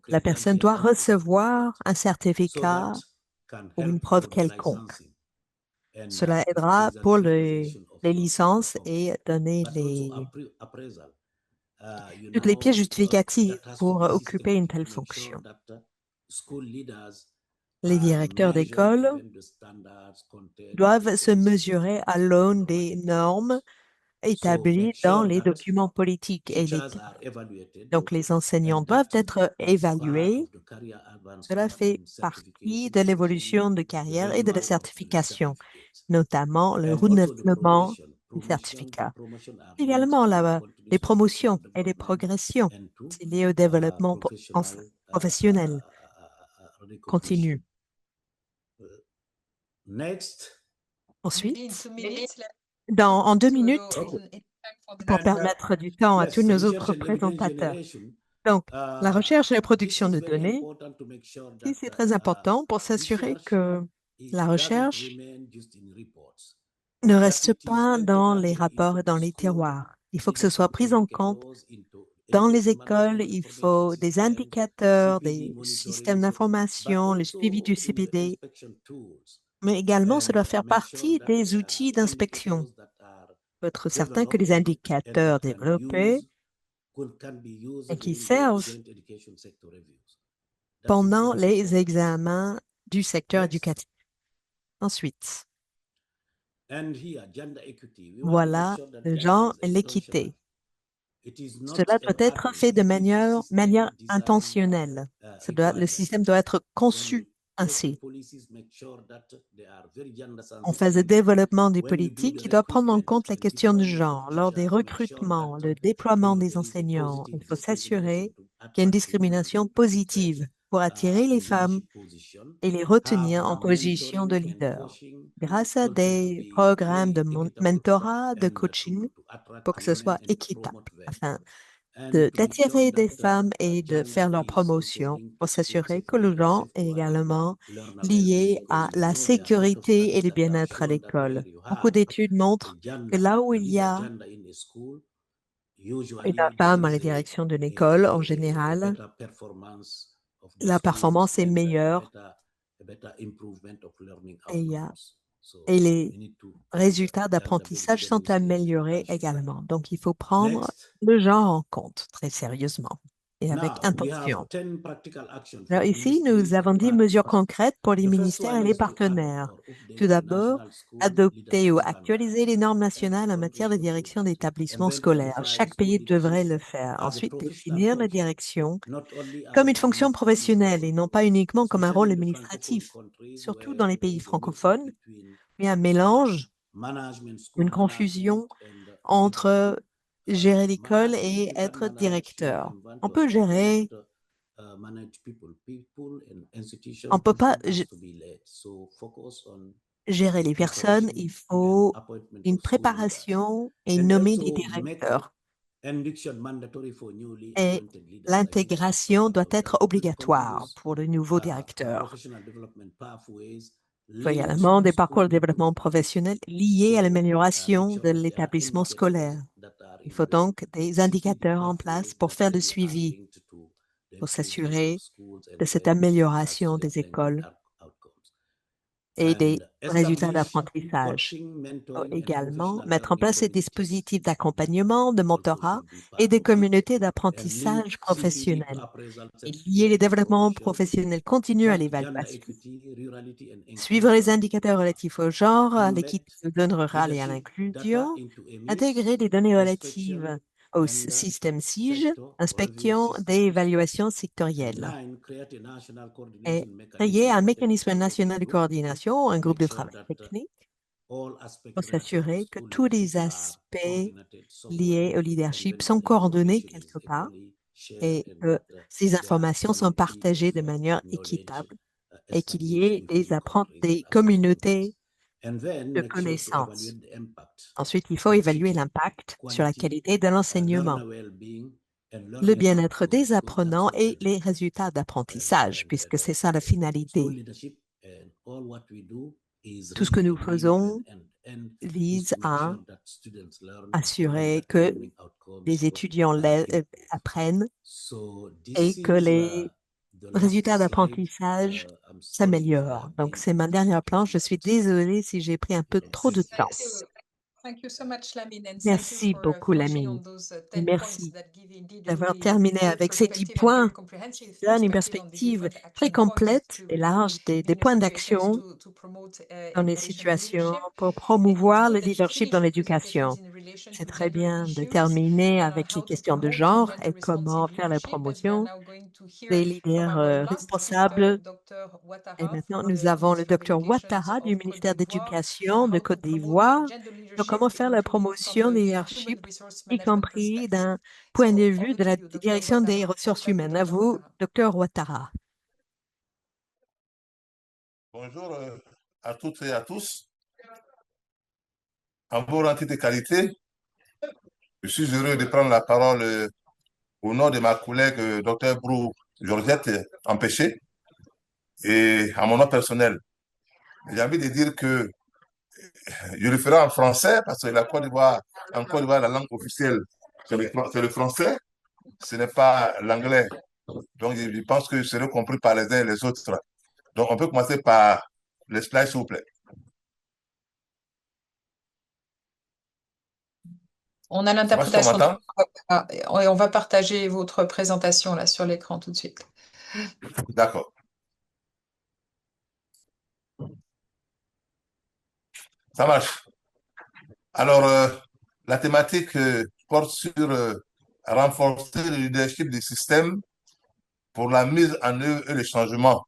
B: la personne doit recevoir un certificat ou une preuve quelconque. Cela aidera pour les licences et donner toutes les pièces justificatives pour occuper une telle fonction. Les directeurs d'école doivent se mesurer à l'aune des normes établies dans les documents politiques et l'éthique. Donc, les enseignants doivent être évalués. Cela fait partie de l'évolution de carrière et de la certification, notamment le renouvellement des certificats. Également, les promotions et les progressions, c'est lié au développement professionnel continu. Ensuite, en 2 minutes, pour permettre du temps à tous nos autres présentateurs. Donc, la recherche et la production de données, c'est très important pour s'assurer que la recherche ne reste pas dans les rapports et dans les tiroirs. Il faut que ce soit pris en compte dans les écoles. Il faut des indicateurs, des systèmes d'information, le suivi du CPD, mais également, ça doit faire partie des outils d'inspection. Il faut être certain que les indicateurs développés et qui servent pendant les examens du secteur éducatif. Ensuite, voilà le genre et l'équité. Cela doit être fait de manière intentionnelle. Le système doit être conçu ainsi. En phase de développement des politiques, il doit prendre en compte la question du genre. Lors des recrutements, le déploiement des enseignants, il faut s'assurer qu'il y a une discrimination positive pour attirer les femmes et les retenir en position de leader. Grâce à des programmes de mentorat, de coaching, pour que ce soit équitable, afin d'attirer des femmes et de faire leur promotion pour s'assurer que le genre est également lié à la sécurité et le bien-être à l'école. Beaucoup d'études montrent que là où il y a une femme à la direction d'une école, en général, la performance est meilleure et les résultats d'apprentissage sont améliorés également. Donc, il faut prendre le genre en compte très sérieusement et avec intention. Alors ici, nous avons 10 mesures concrètes pour les ministères et les partenaires. Tout d'abord, adopter ou actualiser les normes nationales en matière de direction d'établissements scolaires. Chaque pays devrait le faire. Ensuite, définir la direction comme une fonction professionnelle et non pas uniquement comme un rôle administratif, surtout dans les pays francophones. Il y a un mélange, une confusion entre gérer l'école et être directeur. On peut gérer, on peut pas gérer les personnes, il faut une préparation et nommer des directeurs. Et l'intégration doit être obligatoire pour le nouveau directeur. Il faut également des parcours de développement professionnel liés à l'amélioration de l'établissement scolaire. Il faut donc des indicateurs en place pour faire le suivi, pour s'assurer de cette amélioration des écoles. et des
F: And
B: résultats
F: establish
B: d'apprentissage.
F: coaching,
B: Faut
F: mentoring, and
B: également
F: professional
B: mettre en
F: learning
B: place des
F: communities
B: dispositifs d'accompagnement, de
F: also
B: mentorat
F: should be part
B: et des
F: of it.
B: communautés
F: And link
B: d'apprentissage
F: CPD
B: professionnels.
F: CAP result
B: Et lier les
F: certification
B: développements
F: promotion,
B: professionnels continus à
F: track gender
B: l'évaluation.
F: equity, rurality, and
B: Suivre les
F: inclusion,
B: indicateurs relatifs au genre, à
F: embed
B: l'équité de zones rurales et à
F: leadership data
B: l'inclusion,
F: into EMIS,
B: intégrer les données relatives
F: inspection,
B: au
F: gender,
B: système SIGE,
F: sector,
B: inspection
F: review
B: des
F: systems.
B: évaluations
F: And
B: sectorielles,
F: 9, create a national
B: et
F: coordination
B: créer
F: mechanism
B: un
F: or
B: mécanisme
F: technical
B: national
F: working
B: de
F: group
B: coordination, un
F: to
B: groupe de
F: make sure
B: travail
F: that
B: technique,
F: all aspects
B: pour
F: related to
B: s'assurer que
F: school
B: tous les
F: leadership are
B: aspects
F: coordinated
B: liés au
F: somewhere, and
B: leadership
F: even
B: sont
F: the
B: coordonnés
F: information is
B: quelque part
F: equally shared,
B: et
F: and
B: que
F: that
B: ces
F: there are
B: informations sont
F: communities
B: partagées de
F: of
B: manière
F: knowledge
B: équitable et qu'il y
F: established
B: ait
F: within countries
B: des
F: as countries.
B: communautés
F: And then
B: de
F: make sure to
B: connaissances.
F: evaluate the impact
B: Ensuite, il faut
F: on
B: évaluer
F: teaching
B: l'impact sur la
F: quality,
B: qualité de l'enseignement,
F: learner well-being, and
B: le
F: learning
B: bien-être
F: outcomes,
B: des
F: because
B: apprenants
F: that's
B: et les
F: important.
B: résultats d'apprentissage, puisque c'est ça la
F: School
B: finalité.
F: leadership and all what we do is
B: Tout ce que
F: really
B: nous
F: a means
B: faisons
F: and end is
B: vise
F: to make
B: à
F: sure that students learn and
B: assurer
F: that
B: que
F: learning outcomes
B: les étudiants
F: improve.
B: apprennent
F: So
B: et
F: this
B: que
F: is
B: les
F: the
B: résultats
F: last slide.
B: d'apprentissage
F: I'm sorry if I
B: s'améliorent.
F: have
B: Donc,
F: been
B: c'est ma dernière
F: taking
B: planche. Je suis désolée si j'ai pris un peu trop de temps.
D: Thank you so much, Lamine, and thank you
B: Merci
D: for
B: beaucoup,
D: finishing
B: Lamine.
D: on those
B: Et
D: 10 points
B: merci
D: that give indeed a
B: d'avoir
D: really
B: terminé
D: broad
B: avec ces 10
D: perspective and very
B: points
D: comprehensive
B: qui donnent une
D: perspective on the
B: perspective
D: different
B: très
D: action points
B: complète et
D: to
B: large des
D: be in a
B: points
D: situation
B: d'action
D: to promote
B: dans les
D: education and
B: situations
D: leadership.
B: pour
D: And it's
B: promouvoir le
D: good that you
B: leadership dans
D: finish your
B: l'éducation.
D: presentations in relation
B: C'est
D: to
B: très
D: gender
B: bien de
D: issues
B: terminer
D: and on
B: avec les
D: how to
B: questions de
D: promote
B: genre
D: gender
B: et comment
D: responsive
B: faire la
D: leadership, as we are
B: promotion
D: now going to hear
B: des
D: from
B: leaders
D: our last speaker,
B: responsables.
D: Dr.
B: Et
D: Ouattara
B: maintenant,
D: from
B: nous
D: the
B: avons le
D: Ministry of
B: docteur
D: Education
B: Ouattara du
D: of Côte
B: ministère
D: d'Ivoire
B: d'éducation
D: on
B: de
D: how to
B: Côte
D: promote
B: d'Ivoire
D: gender
B: sur comment
D: leadership,
B: faire la
D: including from
B: promotion
D: the
B: du
D: human
B: leadership,
D: resource
B: y
D: management
B: compris
D: perspective.
B: d'un point de vue
D: Over
B: de
D: to
B: la
D: you, Dr.
B: direction des
D: Ouattara.
B: ressources
D: À vous,
B: humaines. À
D: Dr.
B: vous,
D: Ouattara.
B: docteur Ouattara.
G: Bonjour à toutes et à tous. En vos rang de qualité, je suis heureux de prendre la parole au nom de ma collègue Dr Brou Georgette empêchée et à mon nom personnel. J'ai envie de dire que je le ferai en français parce que en Côte d'Ivoire, la langue officielle, c'est le français, ce n'est pas l'anglais. Donc, je pense que je serai compris par les uns et les autres. Donc, on peut commencer par les slides, s'il vous plaît.
D: On a
G: Ça va, est-ce qu'on
D: l'interprétation.
G: m'entend?
D: Et on va partager votre présentation là sur l'écran tout de suite.
G: D'accord. Ça marche. Alors, la thématique porte sur renforcer le leadership du système pour la mise en œuvre et le changement.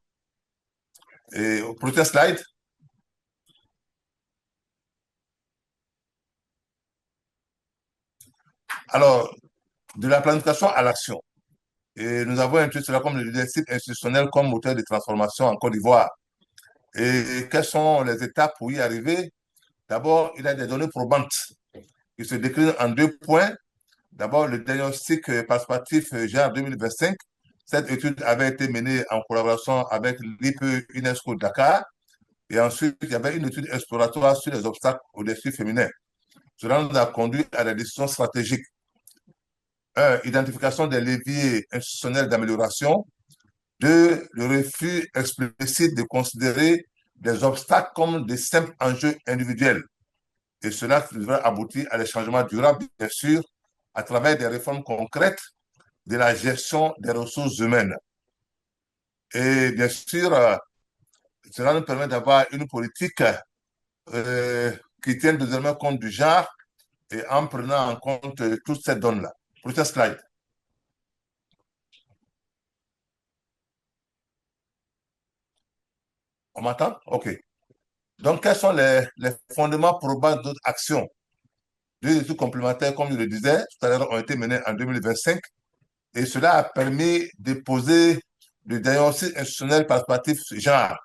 G: Et au prochain slide. Alors, de la planification à l'action. Et nous avons introduit cela comme le leadership institutionnel comme moteur de transformation en Côte d'Ivoire. Et quelles sont les étapes pour y arriver? D'abord, il y a des données probantes qui se déclinent en 2 points. D'abord, le diagnostic participatif genre 2025. Cette étude avait été menée en collaboration avec l'IPE UNESCO Dakar. Et ensuite, il y avait une étude exploratoire sur les obstacles au défi féminin. Cela nous a conduit à des décisions stratégiques. 1. Identification des leviers institutionnels d'amélioration. 2. Le refus explicite de considérer des obstacles comme des simples enjeux individuels. Et cela devrait aboutir à des changements durables, bien sûr, à travers des réformes concrètes de la gestion des ressources humaines. Et bien sûr, cela nous permet d'avoir une politique qui tienne désormais compte du genre et en prenant en compte toutes ces données-là. Prochain slide. On m'entend? OK. Donc, quels sont les fondements probants d'autres actions? 2 études complémentaires, comme je le disais, tout à l'heure, ont été menées en 2025 et cela a permis de poser le diagnostic institutionnel participatif genre.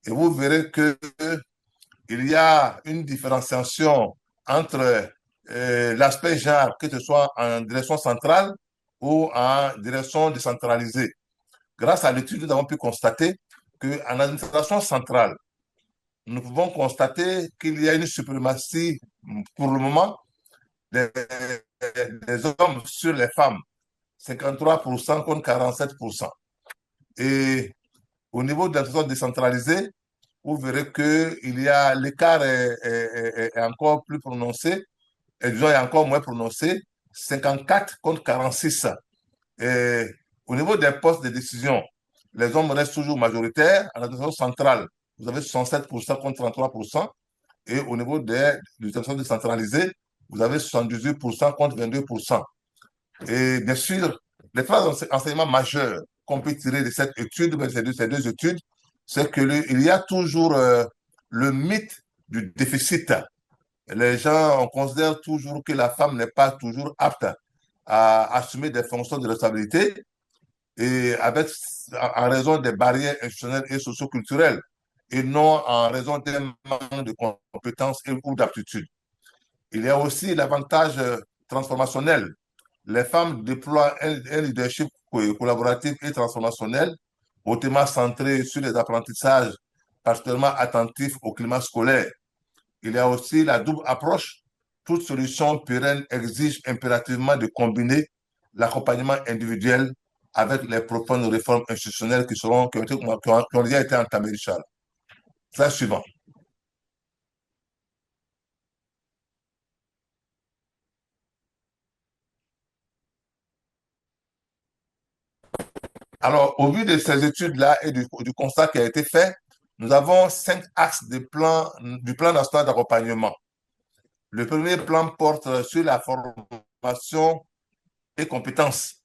G: Et vous verrez qu'il y a une différenciation entre l'aspect genre, que ce soit en direction centrale ou en direction décentralisée. Grâce à l'étude, nous avons pu constater qu'en administration centrale, nous pouvons constater qu'il y a une suprématie pour le moment des hommes sur les femmes, 53% contre 47%. Et au niveau de l'administration décentralisée, vous verrez que l'écart est encore plus prononcé, et disons, est encore moins prononcé, 54 contre 46. Et au niveau des postes de décision, les hommes restent toujours majoritaires. En administration centrale, vous avez 67% contre 33%. Et au niveau des administrations décentralisées, vous avez 78% contre 22%. Et bien sûr, les trois enseignements majeurs qu'on peut tirer de cette étude, ces deux études, c'est qu'il y a toujours le mythe du déficit. Les gens, on considère toujours que la femme n'est pas toujours apte à assumer des fonctions de responsabilité et en raison des barrières institutionnelles et socioculturelles et non en raison d'un manque de compétences ou d'aptitudes. Il y a aussi l'avantage transformationnel. Les femmes déploient un leadership collaboratif et transformationnel, hautement centré sur les apprentissages, particulièrement attentifs au climat scolaire. Il y a aussi la double approche. Toute solution pérenne exige impérativement de combiner l'accompagnement individuel avec les profondes réformes institutionnelles qui ont déjà été entamées, Richard. Slide suivant. Alors, au vu de ces études-là et du constat qui a été fait, nous avons 5 axes du plan national d'accompagnement. Le premier plan porte sur la formation et compétences,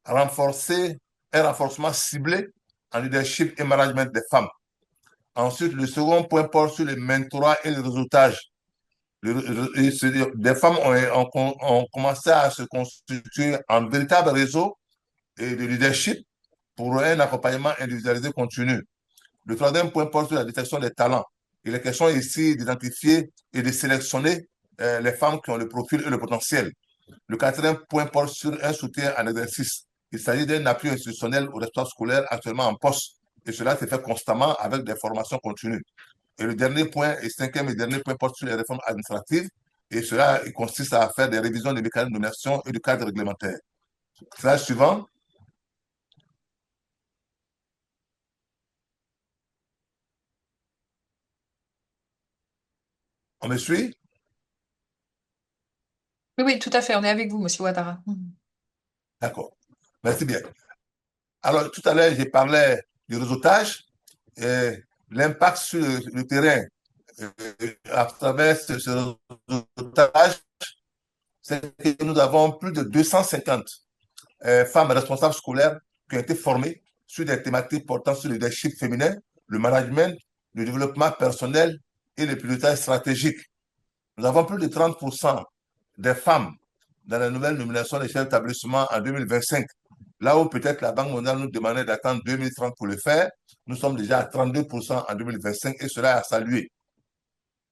G: un renforcement ciblé en leadership et management des femmes. Ensuite, le second point porte sur le mentorat et le réseautage. Des femmes ont commencé à se constituer en véritable réseau et de leadership pour un accompagnement individualisé continu. Le troisième point porte sur la détection des talents. Il est question ici d'identifier et de sélectionner les femmes qui ont le profil et le potentiel. Le quatrième point porte sur un soutien en exercice. Il s'agit d'un appui institutionnel aux responsables scolaires actuellement en poste. Et cela se fait constamment avec des formations continues. Et le dernier point, et cinquième et dernier point, porte sur les réformes administratives. Et cela consiste à faire des révisions des mécanismes de nomination et du cadre réglementaire. Slide suivant. On me suit?
D: Oui, oui, tout à fait. On est avec vous, Monsieur Ouattara.
G: D'accord. Merci bien. Alors, tout à l'heure, j'ai parlé du réseautage et l'impact sur le terrain à travers ce réseautage, c'est que nous avons plus de 250 femmes responsables scolaires qui ont été formées sur des thématiques portant sur le leadership féminin, le management, le développement personnel et le pilotage stratégique. Nous avons plus de 30% des femmes dans la nouvelle nomination des chefs d'établissement en 2025. Là où peut-être la Banque mondiale nous demandait d'attendre 2030 pour le faire, nous sommes déjà à 32% en 2025 et cela est à saluer.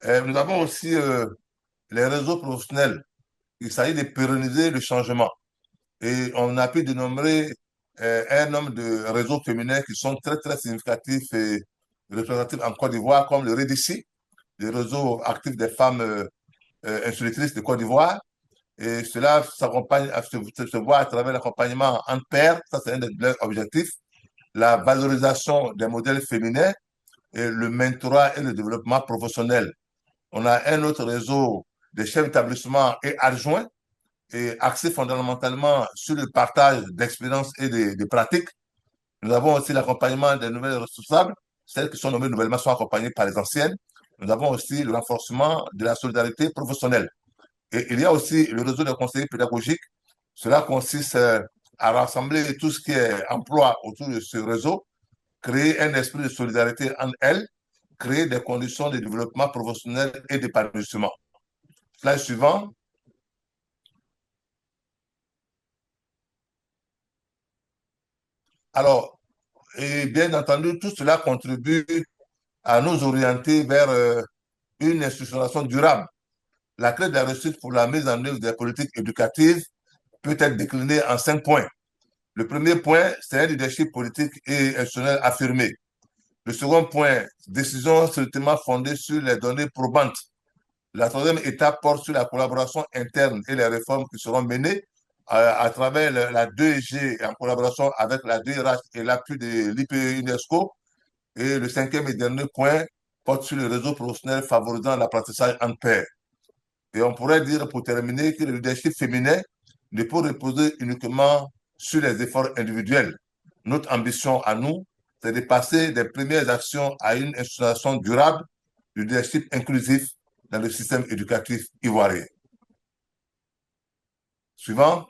G: Nous avons aussi les réseaux professionnels. Il s'agit de pérenniser le changement. Et on a pu dénombrer un nombre de réseaux féminins qui sont très, très significatifs et représentatifs en Côte d'Ivoire, comme le REDICI, le réseau actif des femmes institutrices de Côte d'Ivoire. Et cela se voit à travers l'accompagnement en pair, ça c'est un de leurs objectifs, la valorisation des modèles féminins et le mentorat et le développement professionnel. On a un autre réseau de chefs d'établissement et adjoints et axé fondamentalement sur le partage d'expériences et de pratiques. Nous avons aussi l'accompagnement des nouvelles responsables, celles qui sont nommées nouvellement sont accompagnées par les anciennes. Nous avons aussi le renforcement de la solidarité professionnelle. Et il y a aussi le réseau de conseillers pédagogiques. Cela consiste à rassembler tout ce qui est emploi autour de ce réseau, créer un esprit de solidarité entre elles, créer des conditions de développement professionnel et d'épanouissement. Slide suivant. Alors, et bien entendu, tout cela contribue à nous orienter vers une institutionnalisation durable. La clé de la réussite pour la mise en œuvre des politiques éducatives peut être déclinée en 5 points. Le premier point, c'est un leadership politique et institutionnel affirmé. Le second point, décision strictement fondée sur les données probantes. La troisième étape porte sur la collaboration interne et les réformes qui seront menées à travers la 2G en collaboration avec la DRH et l'appui de l'IPE UNESCO. Et le cinquième et dernier point porte sur le réseau professionnel favorisant l'apprentissage en pair. Et on pourrait dire, pour terminer, que le leadership féminin ne peut reposer uniquement sur les efforts individuels. Notre ambition à nous, c'est de passer des premières actions à une installation durable du leadership inclusif dans le système éducatif ivoirien. Suivant.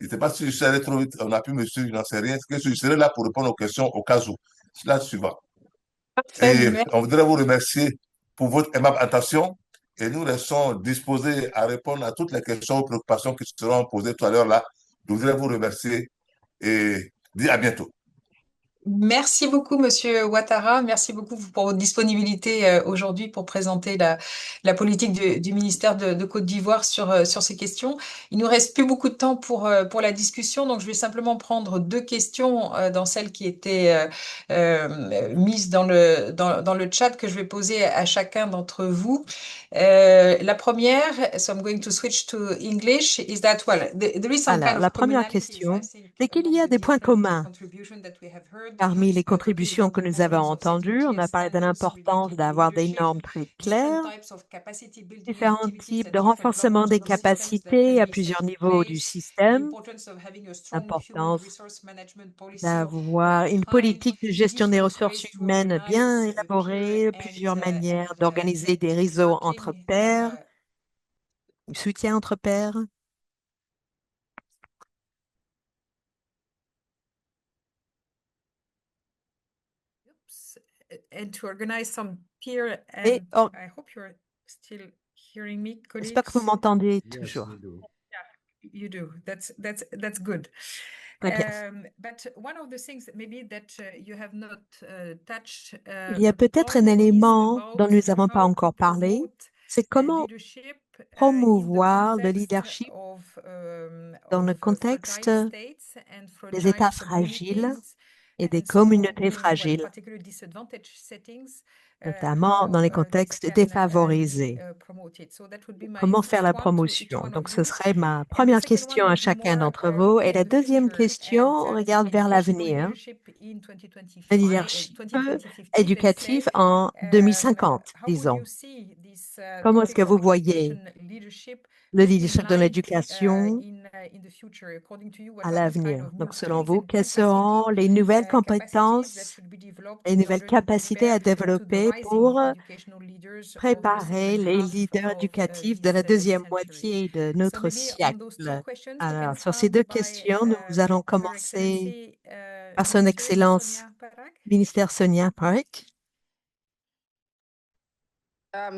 G: Je ne sais pas si je suis allé trop vite, on a pu me suivre, je n'en sais rien. Je serai là pour répondre aux questions au cas où. Slide suivant. Et on voudrait vous remercier pour votre aimable attention et nous restons disposés à répondre à toutes les questions ou préoccupations qui seront posées tout à l'heure là. Je voudrais vous remercier et dire à bientôt.
D: Merci beaucoup, Monsieur Ouattara. Merci beaucoup pour votre disponibilité aujourd'hui pour présenter la politique du ministère de Côte d'Ivoire sur ces questions. Il nous reste plus beaucoup de temps pour la discussion, donc je vais simplement prendre deux questions dans celles qui étaient mises dans le chat que je vais poser à chacun d'entre vous. La première, so I'm going to switch to English, is that, well, there is some kind
B: Alors,
D: of
B: la première
D: commonalities,
B: question,
D: I think,
B: c'est qu'il
D: among
B: y a
D: the
B: des points
D: different
B: communs
D: contributions that we have heard.
B: parmi les
D: Côte
B: contributions que nous avons entendues. On a parlé de l'importance d'avoir des normes très claires, différents types de renforcement des capacités à plusieurs niveaux du système, l'importance d'avoir une politique de gestion des ressources humaines bien élaborée, plusieurs manières d'organiser des réseaux entre pairs, du soutien entre pairs.
D: And to organize some peer
B: Et
D: and I hope you're still hearing me,
B: j'espère que vous
D: colleagues.
B: m'entendez
C: Yes,
B: toujours.
C: we do.
D: You do. That's good.
B: Très bien.
D: But one of the things maybe that you have not touched
B: Il y a peut-être un
D: upon is
B: élément
D: about
B: dont nous n'avons pas
D: how to
B: encore parlé,
D: promote
B: c'est comment
D: leadership in the
B: promouvoir le
D: context
B: leadership
D: of
B: dans le
D: of
B: contexte
D: fragile states and
B: des
D: fragile
B: États fragiles
D: communities.
B: et des
D: And so
B: communautés
D: in, well,
B: fragiles,
D: particularly disadvantaged settings,
B: notamment
D: how
B: dans les
D: this
B: contextes
D: can
B: défavorisés.
D: be promoted. So that would be my
B: Comment faire
D: first
B: la
D: one to each
B: promotion?
D: one
B: Donc,
D: of
B: ce
D: you.
B: serait ma
D: And the
B: première
D: second one
B: question à
D: would be
B: chacun
D: more
B: d'entre vous. Et
D: looking
B: la
D: at the
B: deuxième
D: future
B: question
D: and
B: regarde vers
D: educational
B: l'avenir,
D: leadership in
B: le
D: 2025,
B: leadership
D: 2050, let's say.
B: éducatif en 2050,
D: How would
B: disons.
D: you see this
B: Comment est-ce
D: topic
B: que
D: of
B: vous voyez
D: education leadership
B: le
D: looking
B: leadership de
D: like
B: l'éducation
D: in the future? According to you, what
B: à
D: are the kind
B: l'avenir?
D: of new
B: Donc, selon
D: skills
B: vous,
D: and
B: quelles seront les nouvelles
D: capacities that
B: compétences
D: should be developed
B: et
D: in
B: nouvelles
D: order to
B: capacités à
D: prepare to the
B: développer
D: rising
B: pour
D: educational leaders of the
B: préparer
D: second
B: les
D: half
B: leaders
D: of
B: éducatifs de
D: this
B: la deuxième
D: century?
B: moitié de
D: So
B: notre
D: maybe on those two
B: siècle.
D: questions, we can
B: Alors, sur ces deux
D: start by
B: questions, nous allons
D: Her
B: commencer
D: Excellency
B: par son
D: Minister
B: Excellence,
D: Sonia Parak.
B: ministère Sonia Park.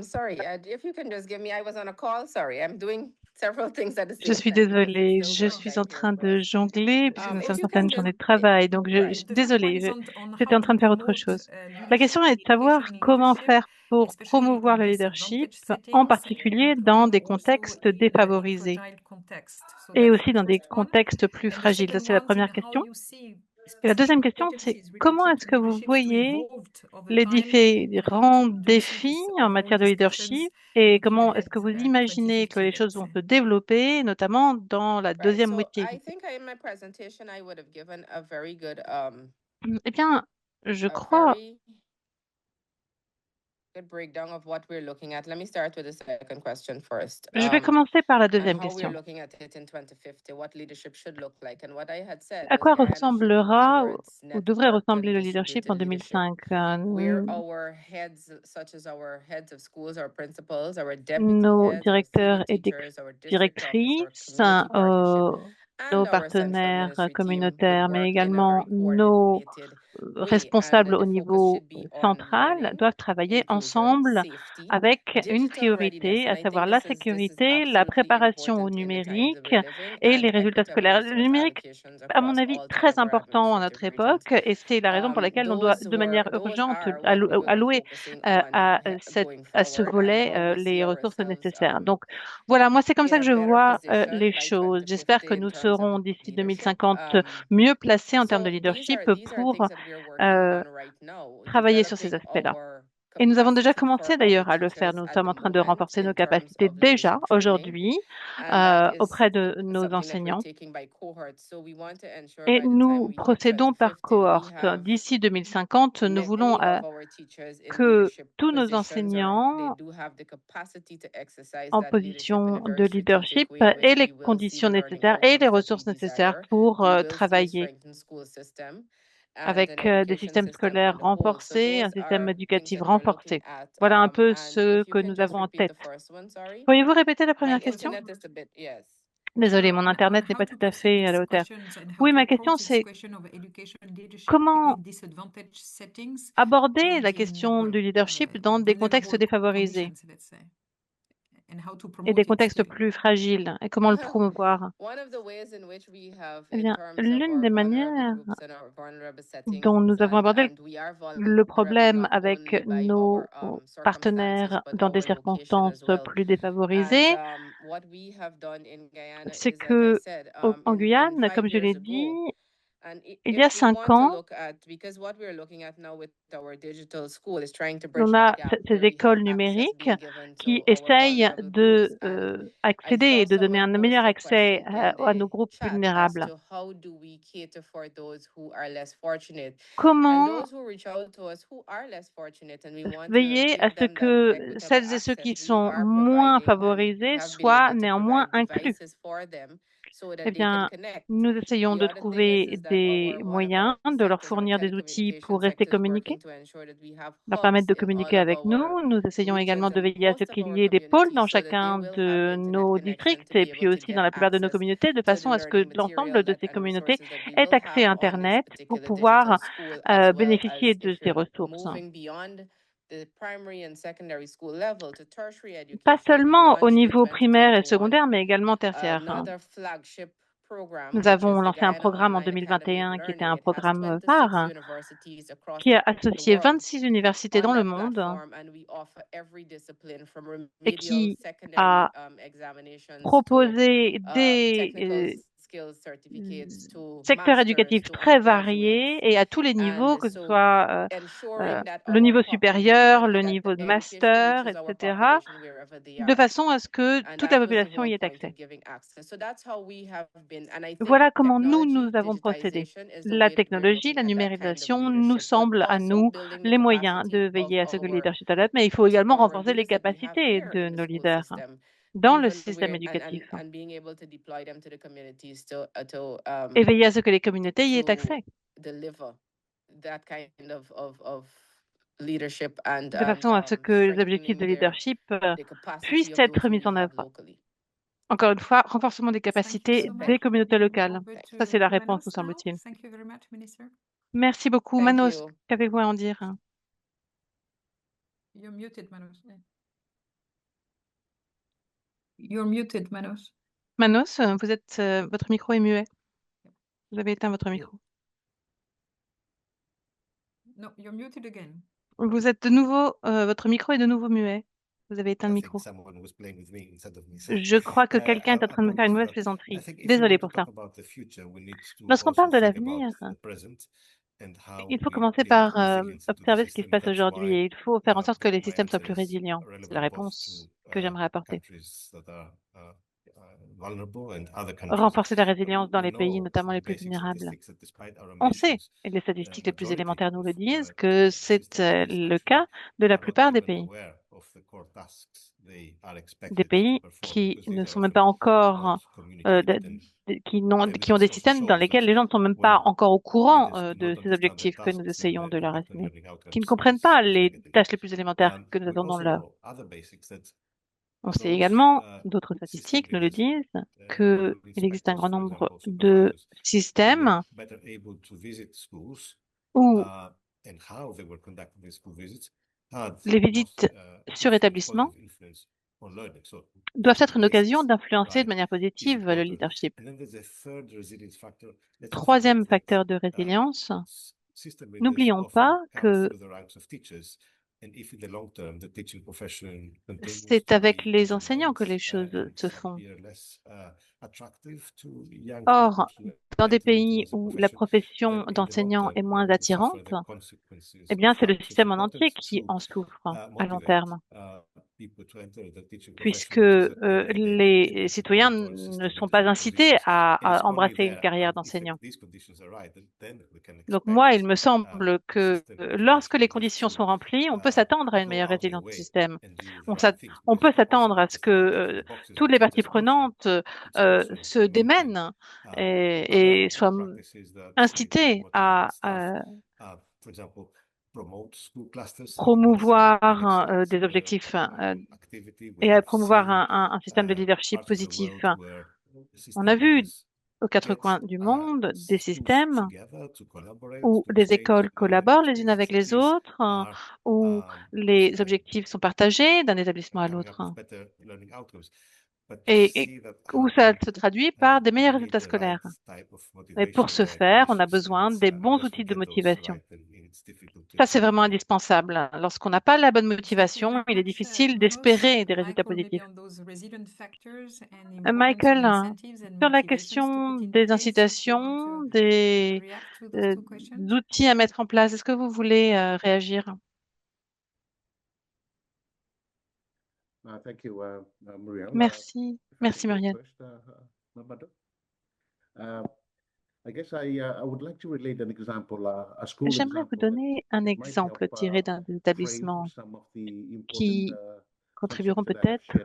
E: Sorry, if you can just give me, I was on a call, sorry, I'm doing several things at the
A: Je
E: same
A: suis
E: time because
A: désolée,
E: it's still
A: je suis en
E: wintertime here
A: train
E: as well.
A: de jongler puisque nous
D: If
A: sommes
D: you
A: en pleine
D: can
A: journée
D: just,
A: de travail, donc je
D: right,
A: suis
D: the first one
A: désolée,
D: is on
A: j'étais
D: how
A: en
D: to
A: train de faire autre
D: promote
A: chose. La
D: leadership,
A: question est de savoir
D: education
A: comment
D: leadership,
A: faire pour
D: especially
A: promouvoir
D: in
A: le leadership,
D: disadvantaged
A: en
D: settings,
A: particulier
D: but
A: dans des
D: also
A: contextes
D: in
A: défavorisés
D: fragile contexts. So
A: et
D: that's
A: aussi
D: the
A: dans des
D: first one.
A: contextes plus
D: And the
A: fragiles. Ça,
D: second
A: c'est la
D: one is in
A: première
D: how
A: question.
D: you see
A: Et la
D: specific
A: deuxième question, c'est
D: competencies
A: comment
D: related
A: est-ce
D: to
A: que vous
D: leadership to
A: voyez
D: evolve over
A: les
D: time
A: différents
D: to the
A: défis
D: service
A: en
D: of all
A: matière de
D: discussions
A: leadership et
D: looking
A: comment est-ce
D: ahead
A: que vous imaginez que
D: 2050,
A: les
D: let's
A: choses vont
D: say.
A: se développer, notamment dans la
E: Right,
A: deuxième
E: so
A: moitié.
E: I think in my presentation, I would have given a very good,
A: Eh bien, je
E: a
A: crois,
E: very good breakdown of what we're looking at. Let me start with the second question first.
A: je vais commencer par la
E: And
A: deuxième
E: how we're
A: question.
E: looking at it in 2050, what leadership should look like. And what I had said
A: À
E: was
A: quoi
E: Ghana should move
A: ressemblera
E: towards
A: ou devrait
E: networked
A: ressembler
E: and
A: le leadership en
E: distributed leadership,
A: 2005?
E: where our heads, such as our heads of schools, our principals, our deputy
A: Nos
E: heads, our senior
A: directeurs et
E: teachers, our district office, our
A: directrices,
E: community partnership,
A: nos
E: and our central
A: partenaires
E: ministry team would
A: communautaires, mais
E: work in a
A: également
E: very
A: nos
E: coordinated way. And
A: responsables au
E: the focus
A: niveau
E: should be on
A: central
E: learning,
A: doivent travailler
E: inclusion,
A: ensemble
E: safety,
A: avec une
E: digital readiness.
A: priorité,
E: And
A: à
E: I think
A: savoir la
E: this is
A: sécurité, la
E: absolutely
A: préparation au
E: important in the times that
A: numérique
E: we're living,
A: et
E: and
A: les résultats
E: equitable
A: scolaires. Le
E: resource
A: numérique,
E: allocations
A: à mon
E: across
A: avis,
E: all
A: très
E: caliber
A: important à
E: administrative
A: notre
E: regions.
A: époque, et c'est la raison pour laquelle on doit de manière
E: Those
A: urgente
E: are what we will be
A: allouer
E: focusing on going
A: à ce
E: forward, and
A: volet
E: how we see
A: les ressources
E: ourselves
A: nécessaires. Donc voilà, moi c'est comme
E: in
A: ça
E: a
A: que je
E: better
A: vois
E: position
A: les
E: by
A: choses. J'espère
E: 2050
A: que
E: in
A: nous
E: terms of
A: serons d'ici
E: leadership.
A: 2050 mieux placés en termes de
E: So
A: leadership
E: these are
A: pour
E: things that we are working on right now,
A: travailler sur ces
E: developing
A: aspects-là.
E: our
A: Et nous avons déjà commencé d'ailleurs à le faire. Nous sommes en train de renforcer nos capacités déjà aujourd'hui auprès de nos enseignants. Et nous procédons par cohorte. D'ici 2050, nous voulons que tous nos enseignants en position de leadership aient les conditions nécessaires et les ressources nécessaires pour travailler avec des systèmes scolaires renforcés, un système éducatif renforcé. Voilà un peu ce que nous avons en tête. Pourriez-vous répéter la première question? Désolée, mon Internet n'est pas tout à fait à la hauteur. Oui, ma question c'est comment aborder la question du leadership dans des contextes défavorisés et des contextes plus fragiles et comment le promouvoir? Eh bien, l'une des manières dont nous avons abordé le problème avec nos partenaires dans des circonstances plus défavorisées, c'est que en Guyane, comme je l'ai dit, il y a 5 ans, on a ces écoles numériques qui essayent de accéder et de donner un meilleur accès à nos groupes vulnérables. Comment veiller à ce que celles et ceux qui sont moins favorisés soient néanmoins inclus? Eh bien, nous essayons de trouver des moyens, de leur fournir des outils pour rester communiqués, leur permettre de communiquer avec nous. Nous essayons également de veiller à ce qu'il y ait des pôles dans chacun de nos districts et puis aussi dans la plupart de nos communautés, de façon à ce que l'ensemble de ces communautés aient accès à Internet pour pouvoir bénéficier de ces ressources. Pas seulement au niveau primaire et secondaire, mais également tertiaire. Nous avons lancé un programme en 2021 qui était un programme phare qui a associé 26 universités dans le monde et qui a proposé des secteurs éducatifs très variés et à tous les niveaux, que ce soit le niveau supérieur, le niveau de master, etc., de façon à ce que toute la population y ait accès. Voilà comment nous avons procédé. La technologie, la numérisation nous semble à nous les moyens de veiller à ce que le leadership s'adapte, mais il faut également renforcer les capacités de nos leaders dans le système éducatif et veiller à ce que les communautés y aient accès, de façon à ce que les objectifs de leadership puissent être mis en œuvre. Encore une fois, renforcement des capacités des communautés locales. Ça, c'est la réponse, nous semble-t-il. Merci beaucoup. Manos, qu'avez-vous à en dire?
D: You're muted, Manos. You're muted, Manos.
A: Manos, vous êtes, votre micro est muet. Vous avez éteint votre micro.
D: No, you're muted again.
A: Vous êtes de nouveau, votre micro est de nouveau muet. Vous avez éteint le micro. Je crois que quelqu'un est en train de me faire une mauvaise plaisanterie. Désolée pour ça. Lorsqu'on parle de l'avenir, il faut commencer par observer ce qui se passe aujourd'hui et il faut faire en sorte que les systèmes soient plus résilients. C'est la réponse que j'aimerais apporter. Renforcer la résilience dans les pays, notamment les plus vulnérables. On sait, et les statistiques les plus élémentaires nous le disent, que c'est le cas de la plupart des pays. Des pays qui ne sont même pas encore, qui ont des systèmes dans lesquels les gens ne sont même pas encore au courant de ces objectifs que nous essayons de leur assigner, qui ne comprennent pas les tâches les plus élémentaires que nous attendons de leur. On sait également, d'autres statistiques nous le disent, qu'il existe un grand nombre de systèmes où les visites sur établissement doivent être une occasion d'influencer de manière positive le leadership. Troisième facteur de résilience, n'oublions pas que C'est avec les enseignants que les choses se font. Or, dans des pays où la profession d'enseignant est moins attirante, eh bien, c'est le système en entier qui en souffre à long terme, puisque les citoyens ne sont pas incités à embrasser une carrière d'enseignant. Donc moi, il me semble que lorsque les conditions sont remplies, on peut s'attendre à une meilleure résilience du système. On peut s'attendre à ce que toutes les parties prenantes se démènent et soient incitées à promouvoir des objectifs et à promouvoir un système de leadership positif. On a vu aux quatre coins du monde des systèmes où des écoles collaborent les unes avec les autres, où les objectifs sont partagés d'un établissement à l'autre, et où ça se traduit par des meilleurs résultats scolaires. Et pour ce faire, on a besoin des bons outils de motivation. Ça, c'est vraiment indispensable. Lorsqu'on n'a pas la bonne motivation, il est difficile d'espérer des résultats positifs. Michael, sur la question des incitations, des outils à mettre en place, est-ce que vous voulez réagir? Merci. Merci, Muriel. J'aimerais vous donner un exemple tiré d'un établissement qui contribueront peut-être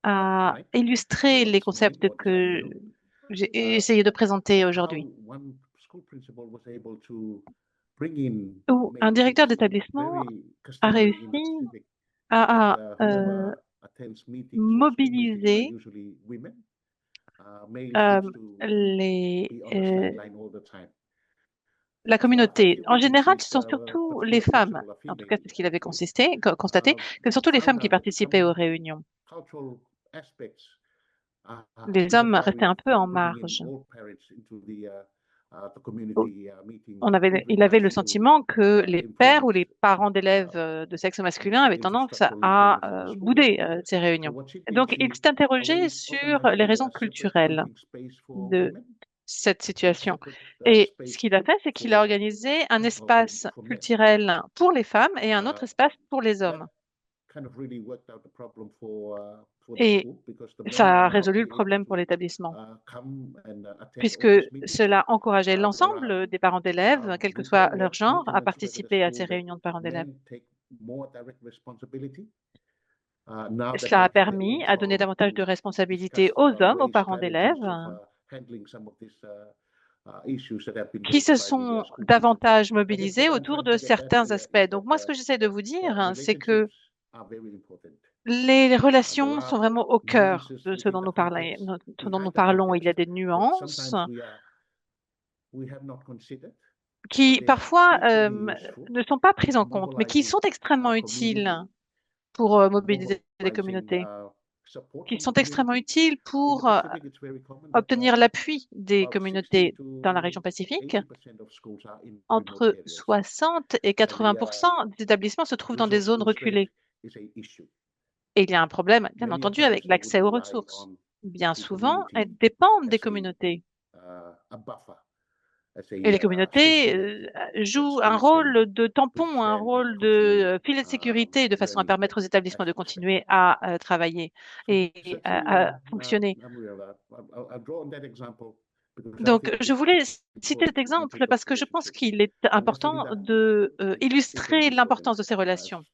A: à illustrer les concepts que j'ai essayé de présenter aujourd'hui. Où un directeur d'établissement a réussi à mobiliser la communauté. En général, ce sont surtout les femmes, en tout cas c'est ce qu'il avait constaté, que surtout les femmes qui participaient aux réunions. Les hommes restaient un peu en marge. Il avait le sentiment que les pères ou les parents d'élèves de sexe masculin avaient tendance à bouder ces réunions. Donc, il s'est interrogé sur les raisons culturelles de cette situation. Et ce qu'il a fait, c'est qu'il a organisé un espace culturel pour les femmes et un autre espace pour les hommes. Et ça a résolu le problème pour l'établissement, puisque cela encourageait l'ensemble des parents d'élèves, quel que soit leur genre, à participer à ces réunions de parents d'élèves. Cela a permis à donner davantage de responsabilités aux hommes, aux parents d'élèves, qui se sont davantage mobilisés autour de certains aspects. Donc moi, ce que j'essaie de vous dire, c'est que les relations sont vraiment au cœur de ce dont nous parlons. Il y a des nuances qui parfois ne sont pas prises en compte, mais qui sont extrêmement utiles pour mobiliser les communautés, qui sont extrêmement utiles pour obtenir l'appui des communautés dans la région Pacifique. Entre 60 et 80% des établissements se trouvent dans des zones reculées. Et il y a un problème, bien entendu, avec l'accès aux ressources. Bien souvent, elles dépendent des communautés. Et les communautés jouent un rôle de tampon, un rôle de filet de sécurité de façon à permettre aux établissements de continuer à travailler et à fonctionner. Donc, je voulais citer cet exemple parce que je pense qu'il est important de illustrer l'importance de ces relations.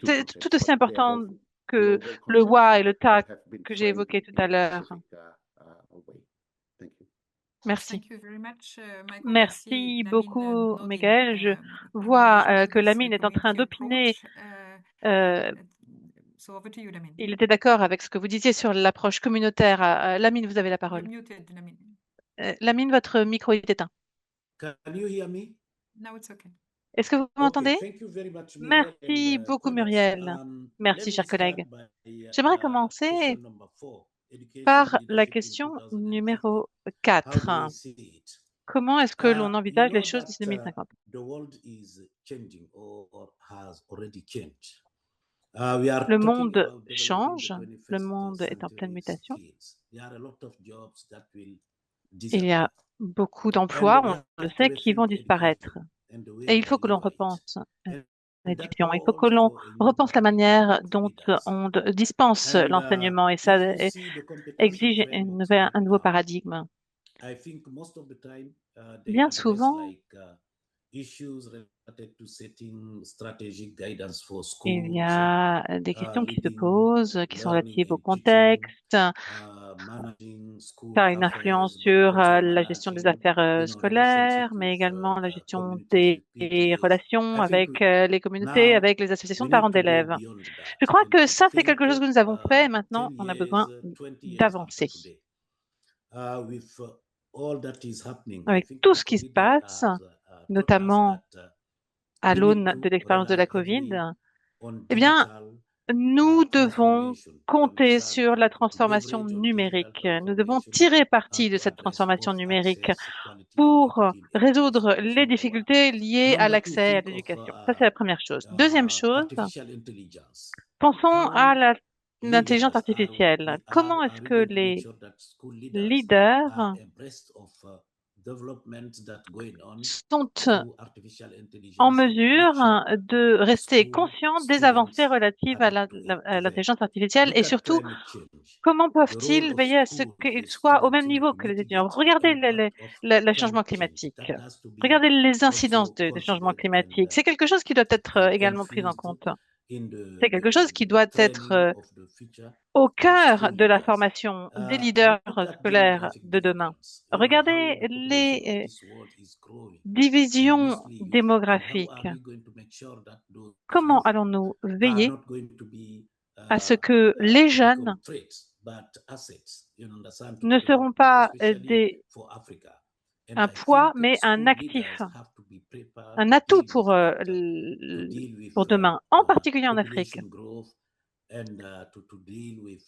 A: C'est tout aussi important que le wa et le ta que j'ai évoqué tout à l'heure. Merci. Merci beaucoup, Michael. Je vois que Lamine est en train d'opiner. Il était d'accord avec ce que vous disiez sur l'approche communautaire. Lamine, vous avez la parole. Lamine, votre micro est éteint. Est-ce que vous m'entendez? Merci beaucoup, Muriel. Merci, chers collègues. J'aimerais commencer par la question numéro 4. Comment est-ce que l'on
F: You
A: envisage les
F: know
A: choses d'ici
F: that
A: 2050?
F: the world is changing or has already changed. We are
A: Le
F: talking
A: monde
F: about developing the
A: change, le
F: 21st
A: monde est en pleine
F: century
A: mutation.
F: skills. There are a lot of jobs that will
A: Il y
F: disappear.
A: a beaucoup
F: And
A: d'emplois,
F: we
A: on le
F: have to
A: sait, qui vont
F: rethink
A: disparaître.
F: education and the way
A: Et il faut
F: we
A: que l'on
F: deliver it.
A: repense
F: And that
A: l'éducation. Il faut que
F: calls
A: l'on
F: for a new
A: repense la
F: paradigm
A: manière
F: of
A: dont
F: leaders.
A: on dispense
F: And
A: l'enseignement et ça
F: if you see the competency
A: exige
F: frameworks
A: un nouveau
F: right now,
A: paradigme.
F: I think most of the time they
A: Bien
F: address
A: souvent,
F: like issues related to setting strategic guidance for
A: il y
F: schools,
A: a des questions qui se
F: leading,
A: posent, qui sont
F: learning
A: relatives au
F: and teaching,
A: contexte,
F: managing school
A: faire une
F: affairs,
A: influence
F: but
A: sur
F: also
A: la gestion des
F: managing,
A: affaires
F: relationship
A: scolaires, mais
F: with
A: également la gestion
F: communities, with
A: des
F: PTAs.
A: relations
F: I think
A: avec les communautés,
F: now
A: avec les associations
F: we
A: de parents
F: need to go
A: d'élèves.
F: beyond that.
A: Je crois
F: And
A: que
F: I
A: ça, c'est
F: think
A: quelque chose que nous avons fait et
F: 10
A: maintenant, on a
F: years,
A: besoin
F: 20 years
A: d'avancer.
F: after today, with all that is happening, I
A: Avec
F: think
A: tout
F: the
A: ce qui se
F: COVID
A: passe,
F: has taught us
A: notamment
F: that
A: à
F: we need
A: l'aune de
F: to
A: l'expérience de
F: rely
A: la Covid,
F: heavily on
A: eh bien,
F: digital
A: nous devons
F: transformation to
A: compter
F: understand,
A: sur la
F: to
A: transformation
F: leverage on digital
A: numérique. Nous devons
F: transformation
A: tirer parti de
F: to
A: cette
F: address
A: transformation
F: both
A: numérique
F: access, quality, and
A: pour
F: equity in
A: résoudre
F: education. That's
A: les
F: number one.
A: difficultés liées à
F: Number two,
A: l'accès à
F: think of
A: l'éducation. Ça, c'est la première chose. Deuxième chose,
F: artificial intelligence.
A: pensons à
F: How
A: l'intelligence
F: leaders
A: artificielle. Comment est-ce
F: are we
A: que
F: going to make
A: les
F: sure that school leaders
A: leaders
F: are abreast of developments that going on
A: sont
F: through artificial intelligence
A: en
F: and
A: mesure
F: connection
A: de rester
F: school
A: conscients des
F: students
A: avancées relatives à
F: adapt to it
A: à
F: today.
A: l'intelligence artificielle
F: Look
A: et
F: at
A: surtout,
F: climate change.
A: comment
F: The role
A: peuvent-ils
F: of
A: veiller à ce
F: school,
A: qu'ils
F: the
A: soient au même
F: students
A: niveau
F: to
A: que les étudiants?
F: mitigate the
A: Regardez
F: impact of
A: le changement
F: climate change.
A: climatique.
F: That has to be
A: Regardez les incidences
F: also
A: des changements
F: considered
A: climatiques. C'est quelque chose qui doit être également pris en
F: infused
A: compte.
F: in
A: C'est quelque chose qui doit être
F: training of the future
A: au cœur
F: school
A: de la
F: leaders.
A: formation des leaders
F: Look at
A: scolaires
F: demographic
A: de demain.
F: developments. You know,
A: Regardez
F: how the population of
A: les
F: this world is growing, and
A: divisions
F: mostly youth. And how
A: démographiques.
F: are we going to make sure that those
A: Comment
F: youth
A: allons-nous
F: are
A: veiller
F: not going to be
A: à ce que les jeunes
F: become threats, but assets, you understand, to
A: ne
F: the
A: seront
F: development,
A: pas
F: especially for Africa. And
A: un
F: I
A: poids,
F: think
A: mais un
F: school
A: actif,
F: leaders have to be prepared
A: un
F: to
A: atout
F: deal with that, to deal with
A: pour demain, en particulier en Afrique.
F: population growth and to deal with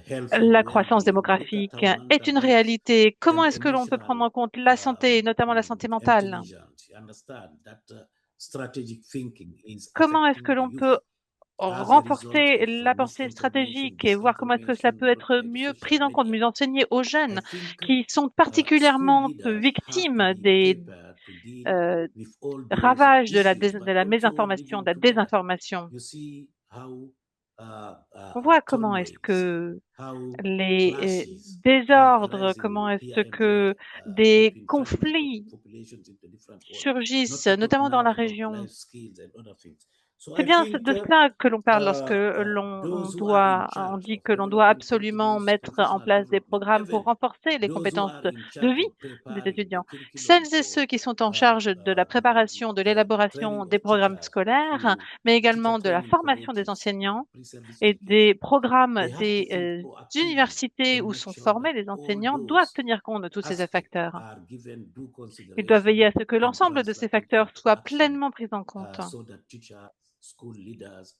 F: health
A: La
F: and
A: croissance
F: well-being. Look at
A: démographique
F: how
A: est une
F: mental health
A: réalité. Comment
F: and
A: est-ce que l'on peut prendre
F: emotional
A: en compte la santé, notamment la santé mentale?
F: intelligence, you understand that strategic thinking is
A: Comment est-ce que
F: affecting the
A: l'on
F: youth
A: peut
F: as a
A: renforcer
F: result
A: la
F: of
A: pensée
F: misinformation,
A: stratégique et voir comment est-ce que cela
F: disinformation
A: peut
F: brought
A: être
F: by the
A: mieux
F: social
A: pris en compte,
F: media.
A: mieux enseigné aux
F: I
A: jeunes
F: think
A: qui sont
F: school
A: particulièrement
F: leaders have to
A: victimes
F: be
A: des
F: prepared to deal with all those
A: ravages de
F: issues, but
A: la
F: also
A: mésinformation,
F: living
A: de la
F: together.
A: désinformation.
F: You see how
A: On voit comment est-ce
F: turmoils,
A: que
F: how
A: les
F: clashes are
A: désordres,
F: arising
A: comment est-ce
F: here and
A: que
F: there
A: des
F: between
A: conflits
F: populations in the different world.
A: surgissent,
F: Not to talk
A: notamment dans
F: now
A: la
F: about
A: région.
F: life skills and other things. So
A: C'est
F: I
A: bien
F: think
A: de cela que l'on parle lorsque
F: those who are in
A: on
F: charge
A: dit
F: of
A: que l'on doit
F: developing
A: absolument
F: continuous
A: mettre en
F: professional
A: place des
F: development,
A: programmes pour
F: even
A: renforcer les
F: those who
A: compétences
F: are in
A: de
F: charge
A: vie
F: of
A: des
F: preparing the
A: étudiants.
F: curriculum
A: Celles et
F: for
A: ceux qui sont en charge de la préparation, de
F: the
A: l'élaboration
F: training
A: des
F: of
A: programmes
F: teachers
A: scolaires,
F: through
A: mais
F: teacher
A: également de la
F: training
A: formation des
F: collectives
A: enseignants
F: and pre-service
A: et
F: education.
A: des programmes
F: They have to think
A: des
F: proactively
A: universités
F: and
A: où
F: make
A: sont
F: sure
A: formés
F: that
A: les
F: all
A: enseignants doivent
F: those
A: tenir compte de tous ces
F: aspects
A: facteurs.
F: are given due
A: Ils doivent veiller
F: consideration
A: à ce que
F: and
A: l'ensemble de ces
F: translated
A: facteurs
F: into
A: soient
F: action
A: pleinement pris en compte,
F: so that teachers, school leaders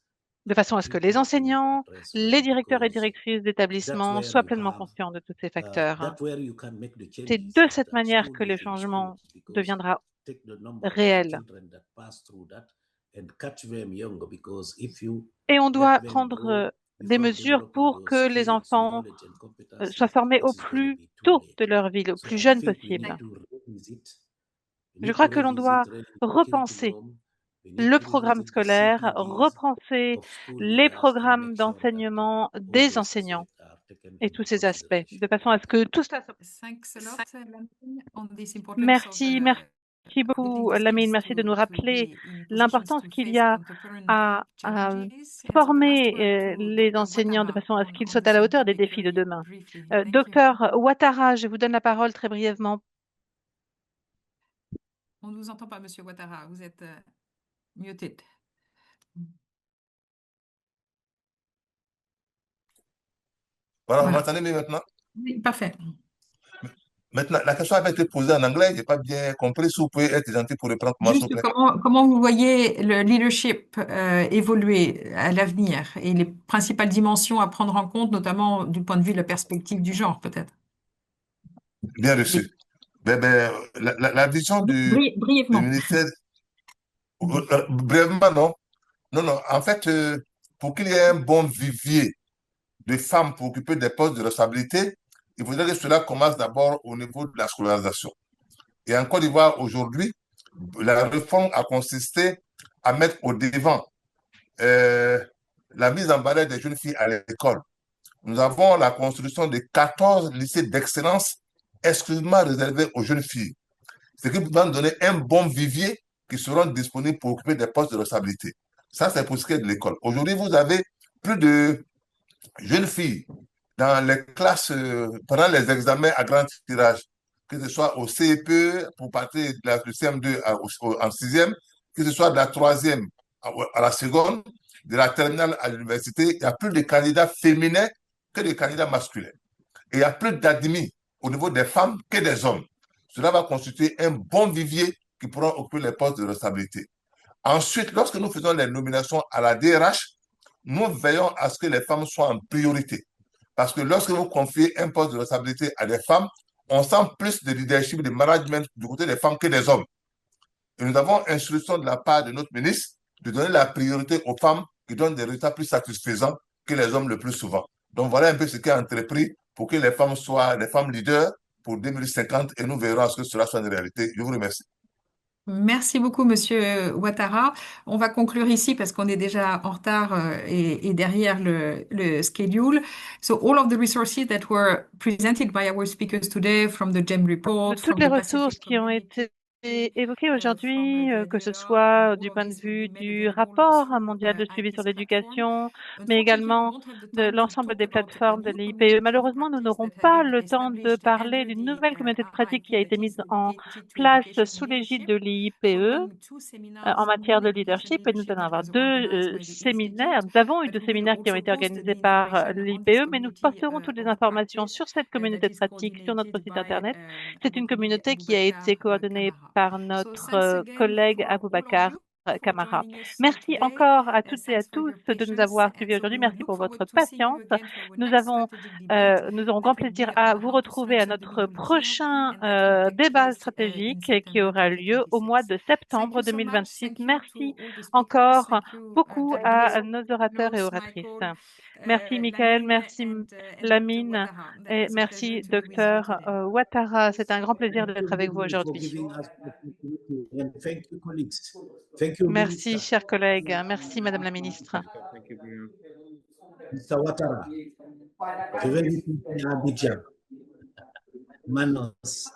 A: de façon à ce que les
F: prepare to
A: enseignants,
F: address
A: les
F: them,
A: directeurs et
F: because
A: directrices
F: that's
A: d'établissements
F: where
A: soient
F: you
A: pleinement
F: have
A: conscients de tous ces facteurs.
F: that's where you can make the
A: C'est
F: changes
A: de
F: at
A: cette manière
F: school
A: que le
F: within
A: changement
F: schools, because
A: deviendra
F: take the number of
A: réel.
F: children that pass through that and catch them young, because if you
A: Et on
F: let
A: doit
F: them
A: prendre
F: grow
A: des
F: without
A: mesures
F: developing
A: pour
F: those
A: que les
F: skills,
A: enfants
F: knowledge and
A: soient
F: competencies,
A: formés
F: it
A: au
F: is going to
A: plus
F: be too
A: tôt
F: late.
A: de leur vie, le
F: So
A: plus
F: I
A: jeune
F: think we
A: possible.
F: need to revisit, we
A: Je
F: need
A: crois
F: to
A: que l'on doit
F: revisit really
A: repenser
F: curriculum, we need
A: le
F: to
A: programme
F: revisit the
A: scolaire,
F: CPDs
A: repenser
F: of school
A: les
F: leaders to
A: programmes
F: make sure that
A: d'enseignement
F: all
A: des
F: those
A: enseignants
F: aspects are taken
A: et
F: into
A: tous ces aspects,
F: consideration.
A: de façon à ce que tout cela soit...
D: Thanks a lot, Lamine, on this importance of
A: Merci beaucoup,
D: building the
A: Lamine.
D: skills
A: Merci de nous
D: to
A: rappeler
D: be in positions
A: l'importance
D: to
A: qu'il y
D: face
A: a
D: contemporary
A: à
D: challenges. And the last
A: former
D: word to
A: les
D: Dr.
A: enseignants de
D: Ouattara
A: façon à ce qu'ils
D: on
A: soient
D: the
A: à la
D: same
A: hauteur des
D: topic
A: défis de
D: very
A: demain.
D: briefly. Thank you.
A: Docteur Ouattara, je vous donne la parole très brièvement.
D: On ne vous entend pas, Monsieur Ouattara, vous êtes muted.
G: Voilà, vous
D: Voilà.
G: m'entendez mieux maintenant?
D: Oui, parfait.
G: Maintenant, la question avait été posée en anglais, je n'ai pas bien compris. Si vous pouvez être gentil pour reprendre comment s'il vous
D: Juste
G: plaît.
D: comment vous voyez le leadership évoluer à l'avenir et les principales dimensions à prendre en compte, notamment du point de vue de la perspective du genre, peut-être.
G: Bien reçu. La vision du
B: Brièvement.
G: ministère, brièvement, non? Non, non. En fait, pour qu'il y ait un bon vivier de femmes pour occuper des postes de responsabilité, il faudrait que cela commence d'abord au niveau de la scolarisation. Et en Côte d'Ivoire, aujourd'hui, la réforme a consisté à mettre au devant la mise en valeur des jeunes filles à l'école. Nous avons la construction de 14 lycées d'excellence exclusivement réservés aux jeunes filles, ce qui va nous donner un bon vivier qui seront disponibles pour occuper des postes de responsabilité. Ça, c'est pour ce qui est de l'école. Aujourd'hui, vous avez plus de jeunes filles dans les classes, pendant les examens à grand tirage, que ce soit au CEP pour partir du CM2 en sixième, que ce soit de la troisième à la seconde, de la terminale à l'université, il y a plus de candidats féminins que de candidats masculins. Et il y a plus d'admis au niveau des femmes que des hommes. Cela va constituer un bon vivier qui pourra occuper les postes de responsabilité. Ensuite, lorsque nous faisons les nominations à la DRH, nous veillons à ce que les femmes soient en priorité. Parce que lorsque vous confiez un poste de responsabilité à des femmes, on sent plus de leadership, de management du côté des femmes que des hommes. Et nous avons instruction de la part de notre ministre de donner la priorité aux femmes qui donnent des résultats plus satisfaisants que les hommes le plus souvent. Donc voilà un peu ce qui est entrepris pour que les femmes soient des femmes leaders pour 2050 et nous verrons à ce que cela soit une réalité. Je vous remercie.
D: Merci beaucoup, Monsieur Ouattara. On va conclure ici parce qu'on est déjà en retard et derrière le schedule. So all of the resources that were presented by our speakers today, from the GEM
A: De
D: report,
A: toutes
D: from
A: les
D: the
A: ressources
D: Pacific
A: qui ont
D: Community,
A: été évoquées aujourd'hui, que ce soit du point de vue du rapport mondial de suivi sur l'éducation, mais également de l'ensemble des plateformes de l'IPE. Malheureusement, nous n'aurons pas le temps de parler d'une nouvelle communauté de pratique qui a été mise en place sous l'égide de l'IPE en matière de leadership, et nous allons avoir deux séminaires. Nous avons eu deux séminaires qui ont été organisés par l'IPE, mais nous posterons toutes les informations sur cette communauté de pratique sur notre site Internet. C'est une communauté qui a été coordonnée par notre collègue Aboubakar Camara. Merci encore à toutes et à tous de nous avoir suivis aujourd'hui. Merci pour votre patience. Nous aurons grand plaisir à vous retrouver à notre prochain débat stratégique qui aura lieu au mois de septembre 2026. Merci encore beaucoup à nos orateurs et oratrices. Merci Michael, merci Lamine et merci Docteur Ouattara. C'est un grand plaisir d'être avec vous aujourd'hui. Merci, chers collègues. Merci, Madame la Ministre.
F: Mr. Ouattara, je vais lui pointer à Abidjan. Manos.